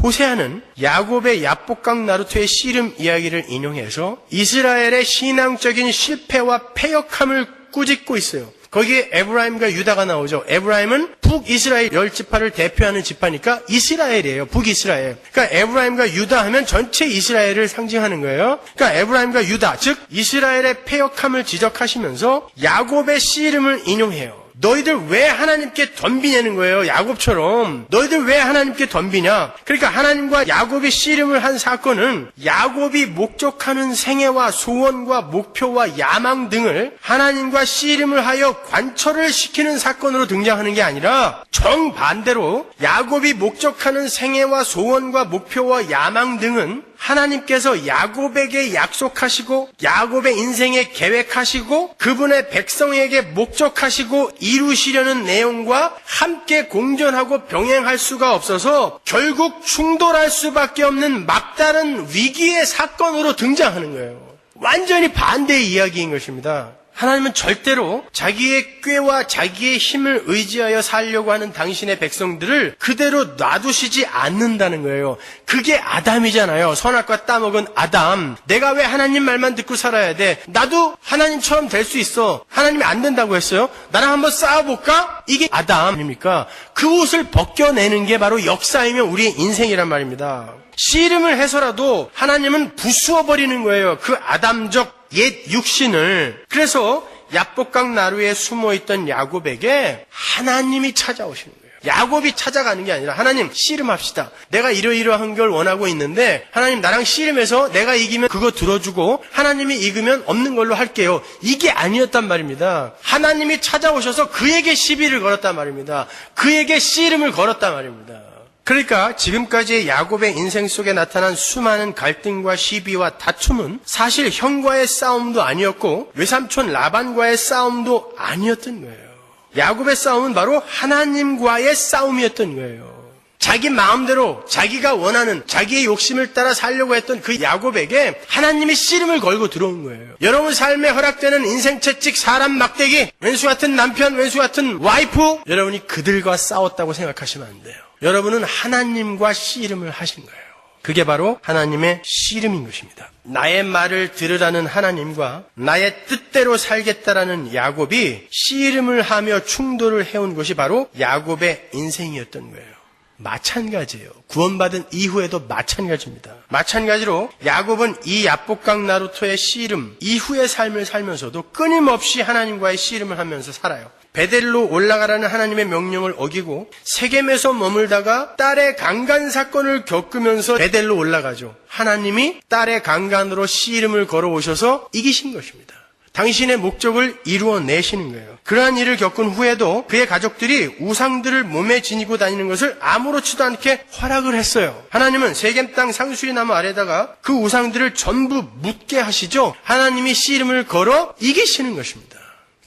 호세아는 야곱의 야복강 나루토의 씨름 이야기를 인용해서 이스라엘의 신앙적인 실패와 패역함을 꾸짖고 있어요. 거기에 에브라임과 유다가 나오죠. 에브라임은 북이스라엘 10지파를 대표하는 지파니까 이스라엘이에요. 북이스라엘. 그러니까 에브라임과 유다 하면 전체 이스라엘을 상징하는 거예요. 그러니까 에브라임과 유다, 즉 이스라엘의 패역함을 지적하시면서 야곱의 씨름을 인용해요. 너희들 왜 하나님께 덤비냐는 거예요. 야곱처럼. 너희들 왜 하나님께 덤비냐. 그러니까 하나님과 야곱이 씨름을 한 사건은 야곱이 목적하는 생애와 소원과 목표와 야망 등을 하나님과 씨름을 하여 관철을 시키는 사건으로 등장하는 게 아니라 정반대로 야곱이 목적하는 생애와 소원과 목표와 야망 등은 하나님께서 야곱에게 약속하시고 야곱의 인생에 계획하시고 그분의 백성에게 목적하시고 이루시려는 내용과 함께 공존하고 병행할 수가 없어서 결국 충돌할 수밖에 없는 막다른 위기의 사건으로 등장하는 거예요. 완전히 반대의 이야기인 것입니다. 하나님은 절대로 자기의 꾀와 자기의 힘을 의지하여 살려고 하는 당신의 백성들을 그대로 놔두시지 않는다는 거예요. 그게 아담이잖아요. 선악과 따먹은 아담. 내가 왜 하나님 말만 듣고 살아야 돼? 나도 하나님처럼 될 수 있어. 하나님이 안 된다고 했어요. 나랑 한번 싸워볼까? 이게 아담입니까? 그 옷을 벗겨내는 게 바로 역사이며 우리의 인생이란 말입니다. 씨름을 해서라도 하나님은 부수어버리는 거예요. 그 아담적 옛 육신을. 그래서 야복강 나루에 숨어있던 야곱에게 하나님이 찾아오시는 거예요. 야곱이 찾아가는 게 아니라 하나님 씨름합시다. 내가 이러이러한 걸 원하고 있는데 하나님 나랑 씨름해서 내가 이기면 그거 들어주고 하나님이 이기면 없는 걸로 할게요. 이게 아니었단 말입니다. 하나님이 찾아오셔서 그에게 시비를 걸었단 말입니다. 그에게 씨름을 걸었단 말입니다. 그러니까 지금까지의 야곱의 인생 속에 나타난 수많은 갈등과 시비와 다툼은 사실 형과의 싸움도 아니었고 외삼촌 라반과의 싸움도 아니었던 거예요. 야곱의 싸움은 바로 하나님과의 싸움이었던 거예요. 자기 마음대로 자기가 원하는 자기의 욕심을 따라 살려고 했던 그 야곱에게 하나님이 씨름을 걸고 들어온 거예요. 여러분 삶에 허락되는 인생 채찍, 사람 막대기, 왼수 같은 남편, 왼수 같은 와이프, 여러분이 그들과 싸웠다고 생각하시면 안 돼요. 여러분은 하나님과 씨름을 하신 거예요. 그게 바로 하나님의 씨름인 것입니다. 나의 말을 들으라는 하나님과 나의 뜻대로 살겠다라는 야곱이 씨름을 하며 충돌을 해온 것이 바로 야곱의 인생이었던 거예요. 마찬가지예요. 구원받은 이후에도 마찬가지입니다. 마찬가지로 야곱은 이 야복강 나루토의 씨름 이후의 삶을 살면서도 끊임없이 하나님과의 씨름을 하면서 살아요. 베델로 올라가라는 하나님의 명령을 어기고 세겜에서 머물다가 딸의 강간 사건을 겪으면서 베델로 올라가죠. 하나님이 딸의 강간으로 씨름을 걸어오셔서 이기신 것입니다. 당신의 목적을 이루어내시는 거예요. 그러한 일을 겪은 후에도 그의 가족들이 우상들을 몸에 지니고 다니는 것을 아무렇지도 않게 허락을 했어요. 하나님은 세겜 땅 상수리 나무 아래다가 그 우상들을 전부 묻게 하시죠. 하나님이 씨름을 걸어 이기시는 것입니다.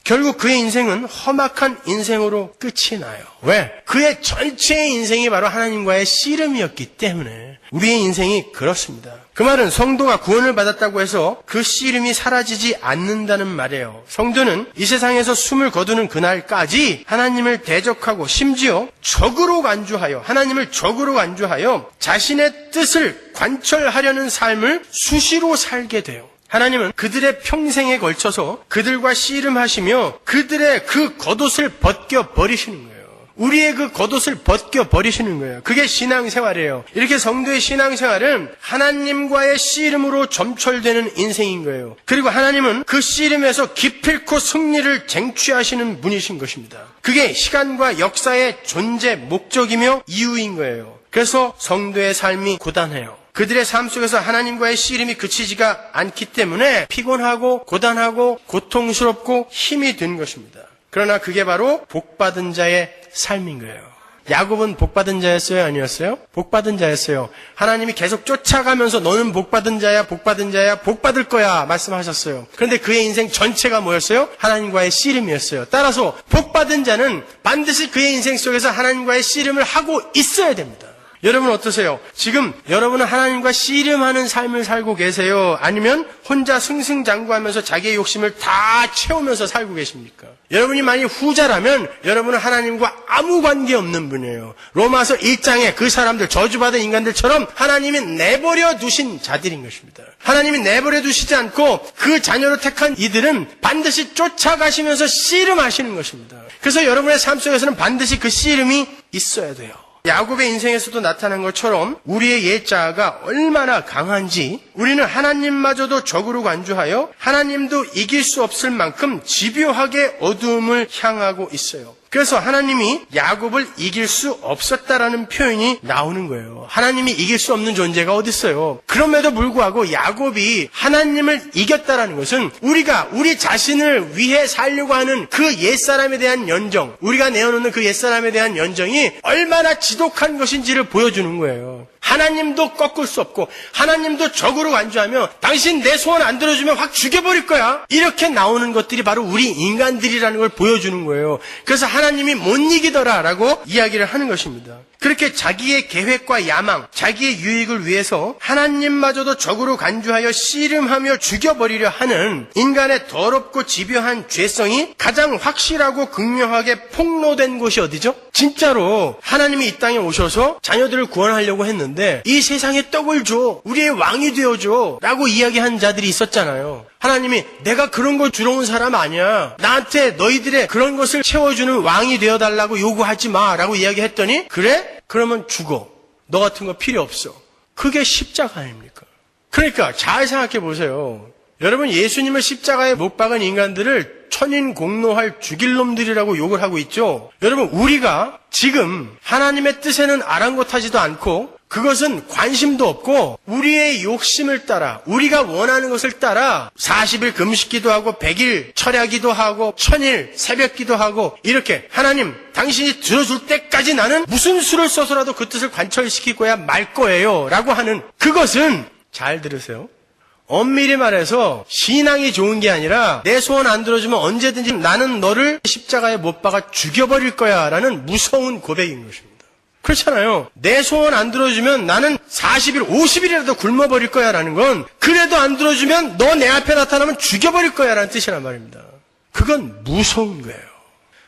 결국 그의 인생은 험악한 인생으로 끝이 나요. 왜? 그의 전체의 인생이 바로 하나님과의 씨름이었기 때문에 우리의 인생이 그렇습니다. 그 말은 성도가 구원을 받았다고 해서 그 씨름이 사라지지 않는다는 말이에요. 성도는 이 세상에서 숨을 거두는 그날까지 하나님을 대적하고 심지어 적으로 간주하여 하나님을 적으로 간주하여 자신의 뜻을 관철하려는 삶을 수시로 살게 돼요. 하나님은 그들의 평생에 걸쳐서 그들과 씨름하시며 그들의 그 겉옷을 벗겨버리시는 거예요. 우리의 그 겉옷을 벗겨버리시는 거예요. 그게 신앙생활이에요. 이렇게 성도의 신앙생활은 하나님과의 씨름으로 점철되는 인생인 거예요. 그리고 하나님은 그 씨름에서 기필코 승리를 쟁취하시는 분이신 것입니다. 그게 시간과 역사의 존재 목적이며 이유인 거예요. 그래서 성도의 삶이 고단해요. 그들의 삶 속에서 하나님과의 씨름이 그치지가 않기 때문에 피곤하고 고단하고 고통스럽고 힘이 든 것입니다. 그러나 그게 바로 복받은 자의 삶인 거예요. 야곱은 복받은 자였어요? 아니었어요? 복받은 자였어요. 하나님이 계속 쫓아가면서 너는 복받은 자야, 복받은 자야, 복받을 거야 말씀하셨어요. 그런데 그의 인생 전체가 뭐였어요? 하나님과의 씨름이었어요. 따라서 복받은 자는 반드시 그의 인생 속에서 하나님과의 씨름을 하고 있어야 됩니다. 여러분 어떠세요? 지금 여러분은 하나님과 씨름하는 삶을 살고 계세요? 아니면 혼자 승승장구하면서 자기의 욕심을 다 채우면서 살고 계십니까? 여러분이 만약 후자라면 여러분은 하나님과 아무 관계없는 분이에요. 로마서 1장에 그 사람들, 저주받은 인간들처럼 하나님이 내버려 두신 자들인 것입니다. 하나님이 내버려 두시지 않고 그 자녀로 택한 이들은 반드시 쫓아가시면서 씨름하시는 것입니다. 그래서 여러분의 삶 속에서는 반드시 그 씨름이 있어야 돼요. 야곱의 인생에서도 나타난 것처럼 우리의 옛자아가 얼마나 강한지 우리는 하나님마저도 적으로 간주하여 하나님도 이길 수 없을 만큼 집요하게 어두움을 향하고 있어요. 그래서 하나님이 야곱을 이길 수 없었다라는 표현이 나오는 거예요. 하나님이 이길 수 없는 존재가 어디 있어요? 그럼에도 불구하고 야곱이 하나님을 이겼다라는 것은 우리가 우리 자신을 위해 살려고 하는 그 옛사람에 대한 연정, 우리가 내어놓는 그 옛사람에 대한 연정이 얼마나 지독한 것인지를 보여주는 거예요. 하나님도 꺾을 수 없고 하나님도 적으로 간주하며 당신 내 소원 안 들어주면 확 죽여버릴 거야. 이렇게 나오는 것들이 바로 우리 인간들이라는 걸 보여주는 거예요. 그래서 하나님이 못 이기더라라고 이야기를 하는 것입니다. 그렇게 자기의 계획과 야망, 자기의 유익을 위해서 하나님마저도 적으로 간주하여 씨름하며 죽여버리려 하는 인간의 더럽고 집요한 죄성이 가장 확실하고 극명하게 폭로된 곳이 어디죠? 진짜로 하나님이 이 땅에 오셔서 자녀들을 구원하려고 했는데 이 세상에 떡을 줘, 우리의 왕이 되어줘 라고 이야기한 자들이 있었잖아요. 하나님이 내가 그런 걸 주러 온 사람 아니야. 나한테 너희들의 그런 것을 채워주는 왕이 되어달라고 요구하지 마 라고 이야기했더니 그래? 그러면 죽어. 너 같은 거 필요 없어. 그게 십자가 아닙니까? 그러니까 잘 생각해 보세요. 여러분, 예수님을 십자가에 못 박은 인간들을 천인공노할 죽일 놈들이라고 욕을 하고 있죠. 여러분, 우리가 지금 하나님의 뜻에는 아랑곳하지도 않고 그것은 관심도 없고 우리의 욕심을 따라 우리가 원하는 것을 따라 40일 금식기도 하고 100일 철야기도 하고 1000일 새벽기도 하고 이렇게 하나님 당신이 들어줄 때까지 나는 무슨 수를 써서라도 그 뜻을 관철시키고야 말 거예요 라고 하는 그것은, 잘 들으세요, 엄밀히 말해서 신앙이 좋은 게 아니라 내 소원 안 들어주면 언제든지 나는 너를 십자가에 못 박아 죽여버릴 거야 라는 무서운 고백인 것입니다. 그렇잖아요. 내 소원 안 들어주면 나는 40일, 50일이라도 굶어버릴 거야 라는 건 그래도 안 들어주면 너 내 앞에 나타나면 죽여버릴 거야 라는 뜻이란 말입니다. 그건 무서운 거예요.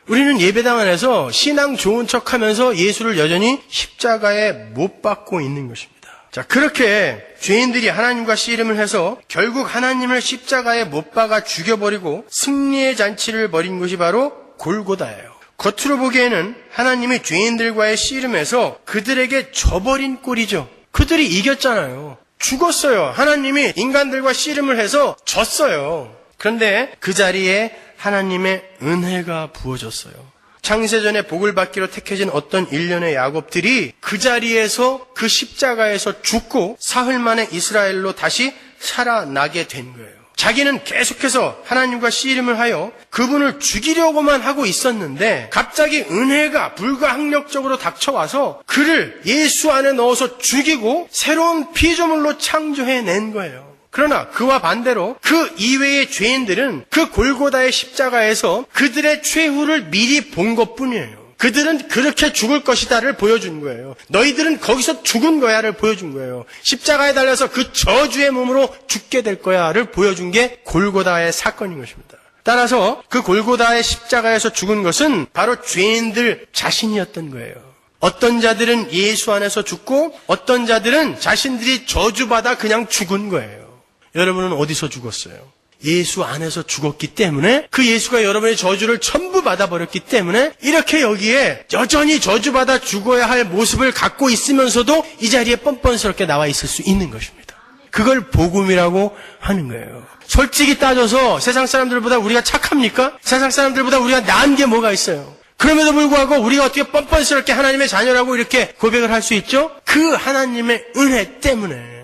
우리는 예배당 안에서 신앙 좋은 척하면서 예수를 여전히 십자가에 못 박고 있는 것입니다. 자, 그렇게 죄인들이 하나님과 씨름을 해서 결국 하나님을 십자가에 못 박아 죽여버리고 승리의 잔치를 벌인 것이 바로 골고다예요. 겉으로 보기에는 하나님이 죄인들과의 씨름에서 그들에게 져버린 꼴이죠. 그들이 이겼잖아요. 죽었어요. 하나님이 인간들과 씨름을 해서 졌어요. 그런데 그 자리에 하나님의 은혜가 부어졌어요. 창세전에 복을 받기로 택해진 어떤 일련의 야곱들이 그 자리에서 그 십자가에서 죽고 사흘 만에 이스라엘로 다시 살아나게 된 거예요. 자기는 계속해서 하나님과 씨름을 하여 그분을 죽이려고만 하고 있었는데 갑자기 은혜가 불가항력적으로 닥쳐와서 그를 예수 안에 넣어서 죽이고 새로운 피조물로 창조해낸 거예요. 그러나 그와 반대로 그 이외의 죄인들은 그 골고다의 십자가에서 그들의 최후를 미리 본 것뿐이에요. 그들은 그렇게 죽을 것이다를 보여준 거예요. 너희들은 거기서 죽은 거야를 보여준 거예요. 십자가에 달려서 그 저주의 몸으로 죽게 될 거야를 보여준 게 골고다의 사건인 것입니다. 따라서 그 골고다의 십자가에서 죽은 것은 바로 죄인들 자신이었던 거예요. 어떤 자들은 예수 안에서 죽고 어떤 자들은 자신들이 저주받아 그냥 죽은 거예요. 여러분은 어디서 죽었어요? 예수 안에서 죽었기 때문에 그 예수가 여러분의 저주를 전부 받아버렸기 때문에 이렇게 여기에 여전히 저주받아 죽어야 할 모습을 갖고 있으면서도 이 자리에 뻔뻔스럽게 나와 있을 수 있는 것입니다. 그걸 복음이라고 하는 거예요. 솔직히 따져서 세상 사람들보다 우리가 착합니까? 세상 사람들보다 우리가 나은 게 뭐가 있어요? 그럼에도 불구하고 우리가 어떻게 뻔뻔스럽게 하나님의 자녀라고 이렇게 고백을 할 수 있죠? 그 하나님의 은혜 때문에.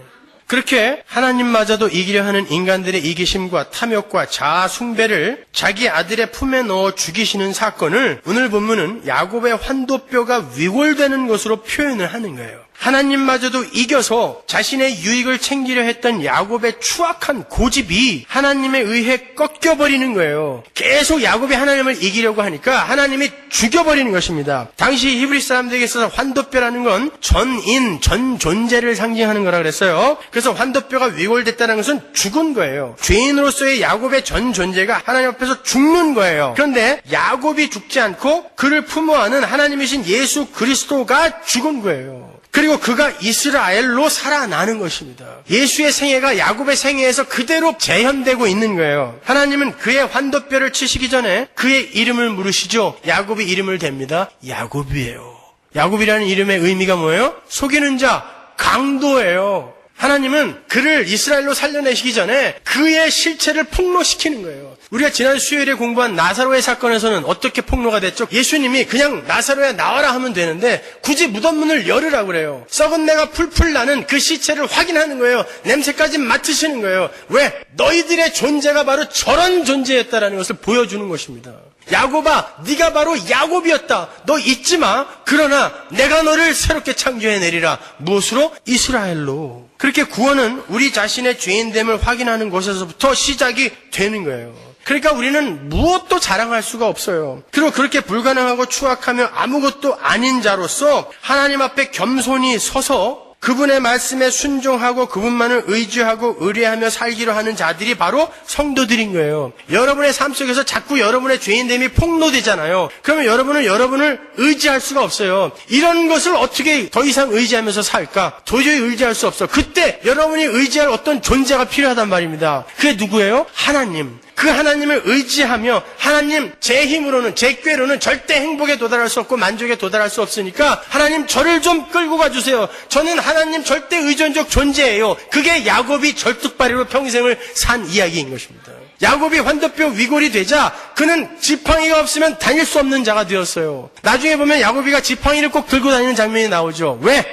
그렇게 하나님마저도 이기려 하는 인간들의 이기심과 탐욕과 자아 숭배를 자기 아들의 품에 넣어 죽이시는 사건을 오늘 본문은 야곱의 환도뼈가 위골되는 것으로 표현을 하는 거예요. 하나님마저도 이겨서 자신의 유익을 챙기려 했던 야곱의 추악한 고집이 하나님에 의해 꺾여버리는 거예요. 계속 야곱이 하나님을 이기려고 하니까 하나님이 죽여버리는 것입니다. 당시 히브리 사람들에게 있어서 환도뼈라는 건 전인, 전 존재를 상징하는 거라 그랬어요. 그래서 환도뼈가 위골됐다는 것은 죽은 거예요. 죄인으로서의 야곱의 전 존재가 하나님 앞에서 죽는 거예요. 그런데 야곱이 죽지 않고 그를 품어안은 하나님이신 예수 그리스도가 죽은 거예요. 그리고 그가 이스라엘로 살아나는 것입니다. 예수의 생애가 야곱의 생애에서 그대로 재현되고 있는 거예요. 하나님은 그의 환도뼈를 치시기 전에 그의 이름을 물으시죠. 야곱이 이름을 댑니다. 야곱이에요. 야곱이라는 이름의 의미가 뭐예요? 속이는 자, 강도예요. 하나님은 그를 이스라엘로 살려내시기 전에 그의 실체를 폭로시키는 거예요. 우리가 지난 수요일에 공부한 나사로의 사건에서는 어떻게 폭로가 됐죠? 예수님이 그냥 나사로야 나와라 하면 되는데 굳이 무덤문을 열으라고 그래요. 썩은 내가 풀풀 나는 그 시체를 확인하는 거예요. 냄새까지 맡으시는 거예요. 왜? 너희들의 존재가 바로 저런 존재였다라는 것을 보여주는 것입니다. 야곱아, 네가 바로 야곱이었다. 너 잊지 마. 그러나 내가 너를 새롭게 창조해내리라. 무엇으로? 이스라엘로. 그렇게 구원은 우리 자신의 죄인됨을 확인하는 것에서부터 시작이 되는 거예요. 그러니까 우리는 무엇도 자랑할 수가 없어요. 그리고 그렇게 불가능하고 추악하며 아무것도 아닌 자로서 하나님 앞에 겸손히 서서 그분의 말씀에 순종하고 그분만을 의지하고 의뢰하며 살기로 하는 자들이 바로 성도들인 거예요. 여러분의 삶 속에서 자꾸 여러분의 죄인됨이 폭로되잖아요. 그러면 여러분은 여러분을 의지할 수가 없어요. 이런 것을 어떻게 더 이상 의지하면서 살까? 도저히 의지할 수 없어. 그때 여러분이 의지할 어떤 존재가 필요하단 말입니다. 그게 누구예요? 하나님. 그 하나님을 의지하며 하나님 제 힘으로는 제 꾀로는 절대 행복에 도달할 수 없고 만족에 도달할 수 없으니까 하나님 저를 좀 끌고 가주세요. 저는 하나님 절대 의존적 존재예요. 그게 야곱이 절뚝발이로 평생을 산 이야기인 것입니다. 야곱이 환도뼈 위골이 되자 그는 지팡이가 없으면 다닐 수 없는 자가 되었어요. 나중에 보면 야곱이가 지팡이를 꼭 들고 다니는 장면이 나오죠. 왜?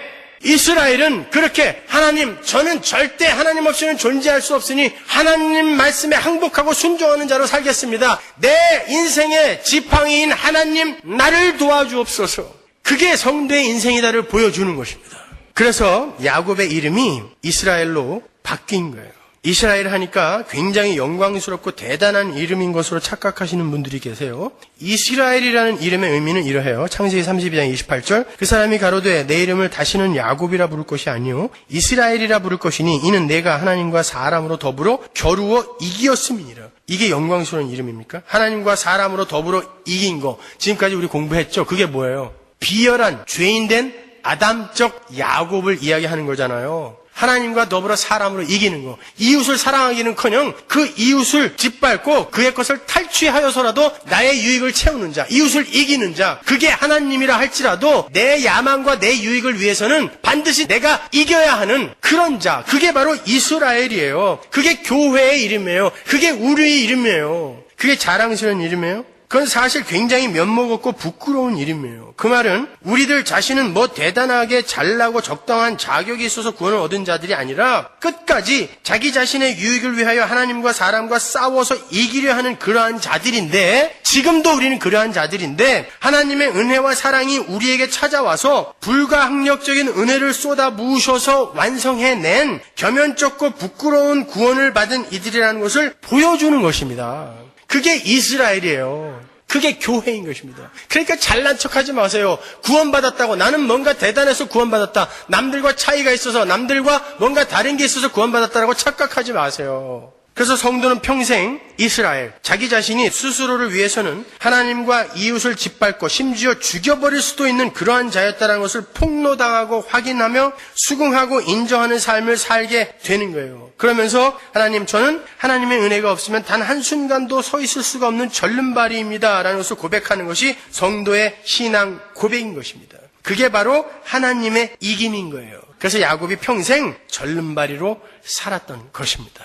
이스라엘은 그렇게 하나님, 저는 절대 하나님 없이는 존재할 수 없으니 하나님 말씀에 항복하고 순종하는 자로 살겠습니다. 내 인생의 지팡이인 하나님, 나를 도와주옵소서. 그게 성도의 인생이다를 보여주는 것입니다. 그래서 야곱의 이름이 이스라엘로 바뀐 거예요. 이스라엘 하니까 굉장히 영광스럽고 대단한 이름인 것으로 착각하시는 분들이 계세요. 이스라엘이라는 이름의 의미는 이러해요. 창세기 32장 28절 그 사람이 가로되 내 이름을 다시는 야곱이라 부를 것이 아니요 이스라엘이라 부를 것이니 이는 내가 하나님과 사람으로 더불어 겨루어 이기었음이니라. 이게 영광스러운 이름입니까? 하나님과 사람으로 더불어 이긴 거 지금까지 우리 공부했죠. 그게 뭐예요? 비열한 죄인된 아담적 야곱을 이야기하는 거잖아요. 하나님과 더불어 사람으로 이기는 거. 이웃을 사랑하기는커녕 그 이웃을 짓밟고 그의 것을 탈취하여서라도 나의 유익을 채우는 자, 이웃을 이기는 자, 그게 하나님이라 할지라도 내 야망과 내 유익을 위해서는 반드시 내가 이겨야 하는 그런 자, 그게 바로 이스라엘이에요. 그게 교회의 이름이에요. 그게 우리의 이름이에요. 그게 자랑스러운 이름이에요. 그건 사실 굉장히 면목 없고 부끄러운 이름이에요. 그 말은 우리들 자신은 뭐 대단하게 잘나고 적당한 자격이 있어서 구원을 얻은 자들이 아니라 끝까지 자기 자신의 유익을 위하여 하나님과 사람과 싸워서 이기려 하는 그러한 자들인데, 지금도 우리는 그러한 자들인데 하나님의 은혜와 사랑이 우리에게 찾아와서 불가항력적인 은혜를 쏟아 부으셔서 완성해낸 겸연쩍고 부끄러운 구원을 받은 이들이라는 것을 보여주는 것입니다. 그게 이스라엘이에요. 그게 교회인 것입니다. 그러니까 잘난 척하지 마세요. 구원받았다고 나는 뭔가 대단해서 구원받았다. 남들과 차이가 있어서 남들과 뭔가 다른 게 있어서 구원받았다라고 착각하지 마세요. 그래서 성도는 평생 이스라엘, 자기 자신이 스스로를 위해서는 하나님과 이웃을 짓밟고 심지어 죽여버릴 수도 있는 그러한 자였다는 것을 폭로당하고 확인하며 수긍하고 인정하는 삶을 살게 되는 거예요. 그러면서 하나님, 저는 하나님의 은혜가 없으면 단 한순간도 서 있을 수가 없는 절름발이입니다 라는 것을 고백하는 것이 성도의 신앙 고백인 것입니다. 그게 바로 하나님의 이김인 거예요. 그래서 야곱이 평생 절름발이로 살았던 것입니다.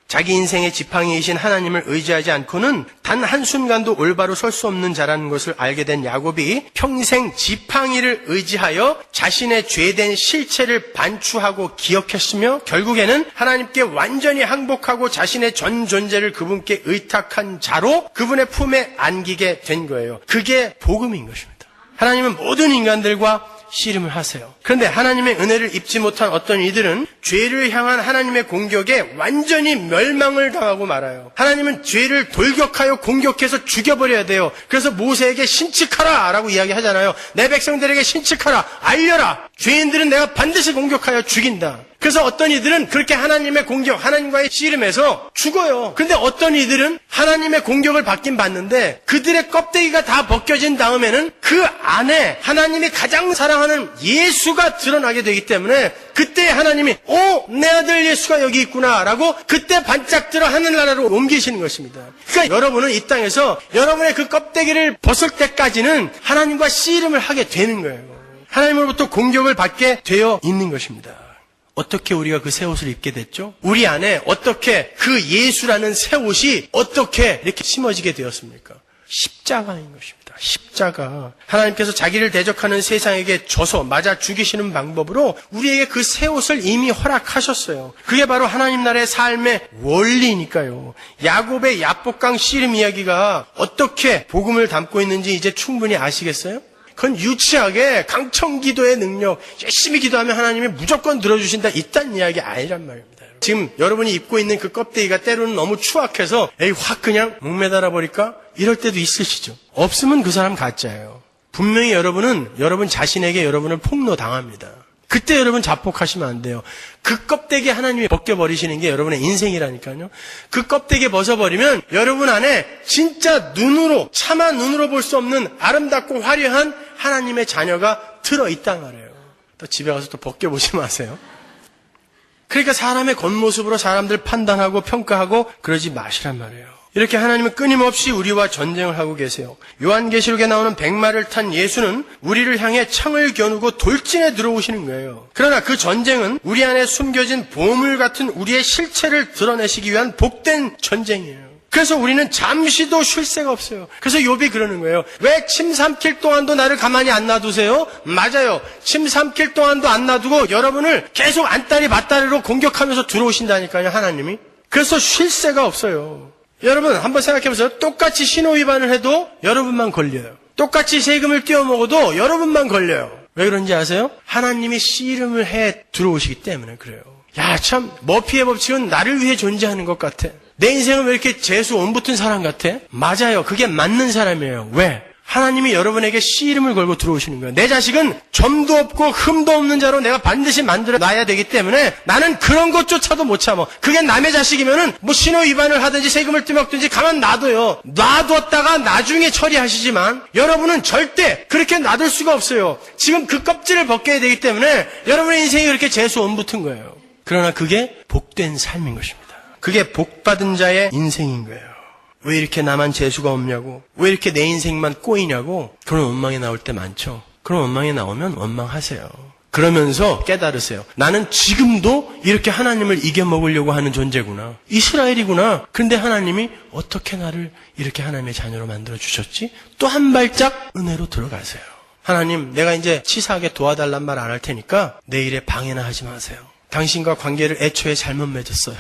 자기 인생의 지팡이이신 하나님을 의지하지 않고는 단 한순간도 올바로 설 수 없는 자라는 것을 알게 된 야곱이 평생 지팡이를 의지하여 자신의 죄된 실체를 반추하고 기억했으며 결국에는 하나님께 완전히 항복하고 자신의 전 존재를 그분께 의탁한 자로 그분의 품에 안기게 된 거예요. 그게 복음인 것입니다. 하나님은 모든 인간들과 씨름을 하세요. 그런데 하나님의 은혜를 입지 못한 어떤 이들은 죄를 향한 하나님의 공격에 완전히 멸망을 당하고 말아요. 하나님은 죄를 돌격하여 공격해서 죽여버려야 돼요. 그래서 모세에게 신칙하라 라고 이야기하잖아요. 내 백성들에게 신칙하라, 알려라. 죄인들은 내가 반드시 공격하여 죽인다. 그래서 어떤 이들은 그렇게 하나님의 공격, 하나님과의 씨름에서 죽어요. 근데 어떤 이들은 하나님의 공격을 받긴 받는데 그들의 껍데기가 다 벗겨진 다음에는 그 안에 하나님이 가장 사랑하는 예수가 드러나게 되기 때문에 그때 하나님이 내 아들 예수가 여기 있구나 라고 그때 반짝 들어 하늘나라로 옮기시는 것입니다. 그러니까 여러분은 이 땅에서 여러분의 그 껍데기를 벗을 때까지는 하나님과 씨름을 하게 되는 거예요. 하나님으로부터 공격을 받게 되어 있는 것입니다. 어떻게 우리가 그 새 옷을 입게 됐죠? 우리 안에 어떻게 그 예수라는 새 옷이 어떻게 이렇게 심어지게 되었습니까? 십자가인 것입니다. 십자가. 하나님께서 자기를 대적하는 세상에게 져서 맞아 죽이시는 방법으로 우리에게 그 새 옷을 이미 허락하셨어요. 그게 바로 하나님 나라의 삶의 원리니까요. 야곱의 야복강 씨름 이야기가 어떻게 복음을 담고 있는지 이제 충분히 아시겠어요? 그건 유치하게 강청기도의 능력, 열심히 기도하면 하나님이 무조건 들어주신다, 이딴 이야기 아니란 말입니다. 지금 여러분이 입고 있는 그 껍데기가 때로는 너무 추악해서 확 그냥 목매달아 버릴까? 이럴 때도 있으시죠. 없으면 그 사람 가짜예요. 분명히 여러분은 여러분 자신에게 여러분을 폭로당합니다. 그때 여러분 자폭하시면 안 돼요. 그 껍데기 하나님이 벗겨버리시는 게 여러분의 인생이라니까요. 그 껍데기 벗어버리면 여러분 안에 진짜 눈으로, 차마 눈으로 볼 수 없는 아름답고 화려한 하나님의 자녀가 들어있단 말이에요. 또 집에 가서 또 벗겨보지 마세요. 그러니까 사람의 겉모습으로 사람들 판단하고 평가하고 그러지 마시란 말이에요. 이렇게 하나님은 끊임없이 우리와 전쟁을 하고 계세요. 요한계시록에 나오는 백마를 탄 예수는 우리를 향해 창을 겨누고 돌진해 들어오시는 거예요. 그러나 그 전쟁은 우리 안에 숨겨진 보물 같은 우리의 실체를 드러내시기 위한 복된 전쟁이에요. 그래서 우리는 잠시도 쉴 새가 없어요. 그래서 욥이 그러는 거예요. 왜 침 삼킬 동안도 나를 가만히 안 놔두세요? 맞아요. 침 삼킬 동안도 안 놔두고 여러분을 계속 안다리 맞다리로 공격하면서 들어오신다니까요, 하나님이. 그래서 쉴 새가 없어요. 여러분 한번 생각해보세요. 똑같이 신호 위반을 해도 여러분만 걸려요. 똑같이 세금을 떼어먹어도 여러분만 걸려요. 왜 그런지 아세요? 하나님이 씨름을 해 들어오시기 때문에 그래요. 야, 참 머피의 법칙은 나를 위해 존재하는 것 같아. 내 인생은 왜 이렇게 재수 온붙은 사람 같아? 맞아요. 그게 맞는 사람이에요. 왜? 하나님이 여러분에게 씨름을 걸고 들어오시는 거예요. 내 자식은 점도 없고 흠도 없는 자로 내가 반드시 만들어 놔야 되기 때문에 나는 그런 것조차도 못 참아. 그게 남의 자식이면은 뭐 신호 위반을 하든지 세금을 떼먹든지 가만 놔둬요. 놔뒀다가 나중에 처리하시지만 여러분은 절대 그렇게 놔둘 수가 없어요. 지금 그 껍질을 벗겨야 되기 때문에 여러분의 인생이 그렇게 재수 온붙은 거예요. 그러나 그게 복된 삶인 것입니다. 그게 복받은 자의 인생인 거예요. 왜 이렇게 나만 재수가 없냐고, 왜 이렇게 내 인생만 꼬이냐고, 그런 원망이 나올 때 많죠. 그런 원망이 나오면 원망하세요. 그러면서 깨달으세요. 나는 지금도 이렇게 하나님을 이겨먹으려고 하는 존재구나. 이스라엘이구나. 그런데 하나님이 어떻게 나를 이렇게 하나님의 자녀로 만들어주셨지? 또 한 발짝 은혜로 들어가세요. 하나님, 내가 이제 치사하게 도와달란 말 안 할 테니까 내 일에 방해나 하지 마세요. 당신과 관계를 애초에 잘못 맺었어요.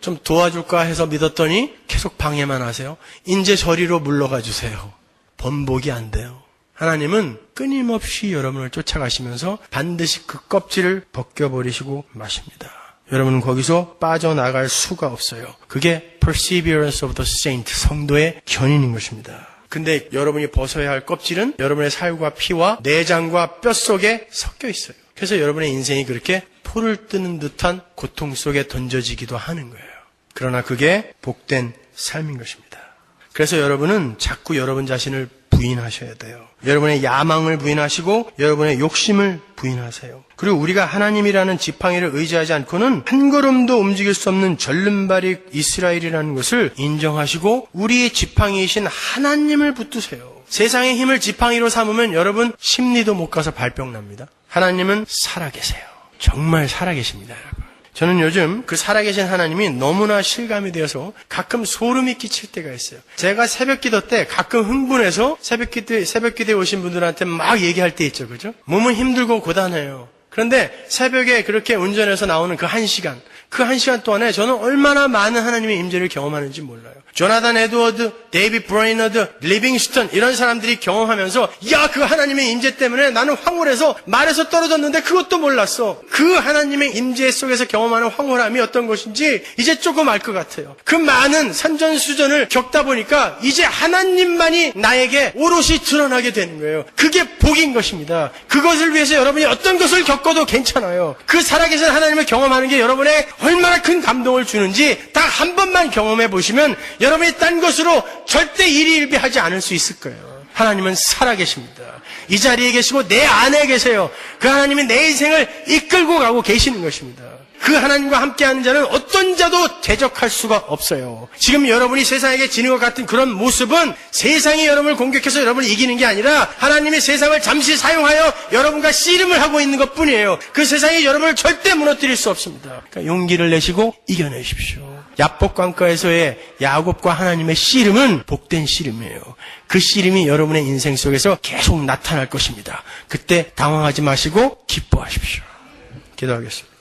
좀 도와줄까 해서 믿었더니 계속 방해만 하세요. 이제 저리로 물러가 주세요. 번복이 안 돼요. 하나님은 끊임없이 여러분을 쫓아가시면서 반드시 그 껍질을 벗겨버리시고 마십니다. 여러분은 거기서 빠져나갈 수가 없어요. 그게 perseverance of the saint, 성도의 견인인 것입니다. 근데 여러분이 벗어야 할 껍질은 여러분의 살과 피와 내장과 뼛속에 섞여 있어요. 그래서 여러분의 인생이 그렇게 포를 뜨는 듯한 고통 속에 던져지기도 하는 거예요. 그러나 그게 복된 삶인 것입니다. 그래서 여러분은 자꾸 여러분 자신을 부인하셔야 돼요. 여러분의 야망을 부인하시고 여러분의 욕심을 부인하세요. 그리고 우리가 하나님이라는 지팡이를 의지하지 않고는 한 걸음도 움직일 수 없는 절름발이 이스라엘이라는 것을 인정하시고 우리의 지팡이이신 하나님을 붙드세요. 세상의 힘을 지팡이로 삼으면 여러분 심리도 못 가서 발병 납니다. 하나님은 살아계세요. 정말 살아계십니다, 여러분. 저는 요즘 그 살아계신 하나님이 너무나 실감이 되어서 가끔 소름이 끼칠 때가 있어요. 제가 새벽기도 때 가끔 흥분해서 새벽기도에 오신 분들한테 막 얘기할 때 있죠, 그죠? 몸은 힘들고 고단해요. 그런데 새벽에 그렇게 운전해서 나오는 그 1시간, 그 1시간 동안에 저는 얼마나 많은 하나님의 임재를 경험하는지 몰라요. 조나단 에드워드, 데이비드 브레이너드, 리빙스턴 이런 사람들이 경험하면서 야, 그 하나님의 임재 때문에 나는 황홀해서 말에서 떨어졌는데 그것도 몰랐어. 그 하나님의 임재 속에서 경험하는 황홀함이 어떤 것인지 이제 조금 알 것 같아요. 그 많은 산전수전을 겪다 보니까 이제 하나님만이 나에게 오롯이 드러나게 되는 거예요. 그게 복인 것입니다. 그것을 위해서 여러분이 어떤 것을 겪어도 괜찮아요. 그 살아계신 하나님을 경험하는 게 여러분의 얼마나 큰 감동을 주는지 딱 한 번만 경험해 보시면 여러분이 딴 것으로 절대 일희일비하지 않을 수 있을 거예요. 하나님은 살아계십니다. 이 자리에 계시고 내 안에 계세요. 그 하나님이 내 인생을 이끌고 가고 계시는 것입니다. 그 하나님과 함께하는 자는 어떤 자도 대적할 수가 없어요. 지금 여러분이 세상에게 지는 것 같은 그런 모습은 세상이 여러분을 공격해서 여러분을 이기는 게 아니라 하나님이 세상을 잠시 사용하여 여러분과 씨름을 하고 있는 것뿐이에요. 그 세상이 여러분을 절대 무너뜨릴 수 없습니다. 그러니까 용기를 내시고 이겨내십시오. 야복강가에서의 야곱과 하나님의 씨름은 복된 씨름이에요. 그 씨름이 여러분의 인생 속에서 계속 나타날 것입니다. 그때 당황하지 마시고 기뻐하십시오. 기도하겠습니다.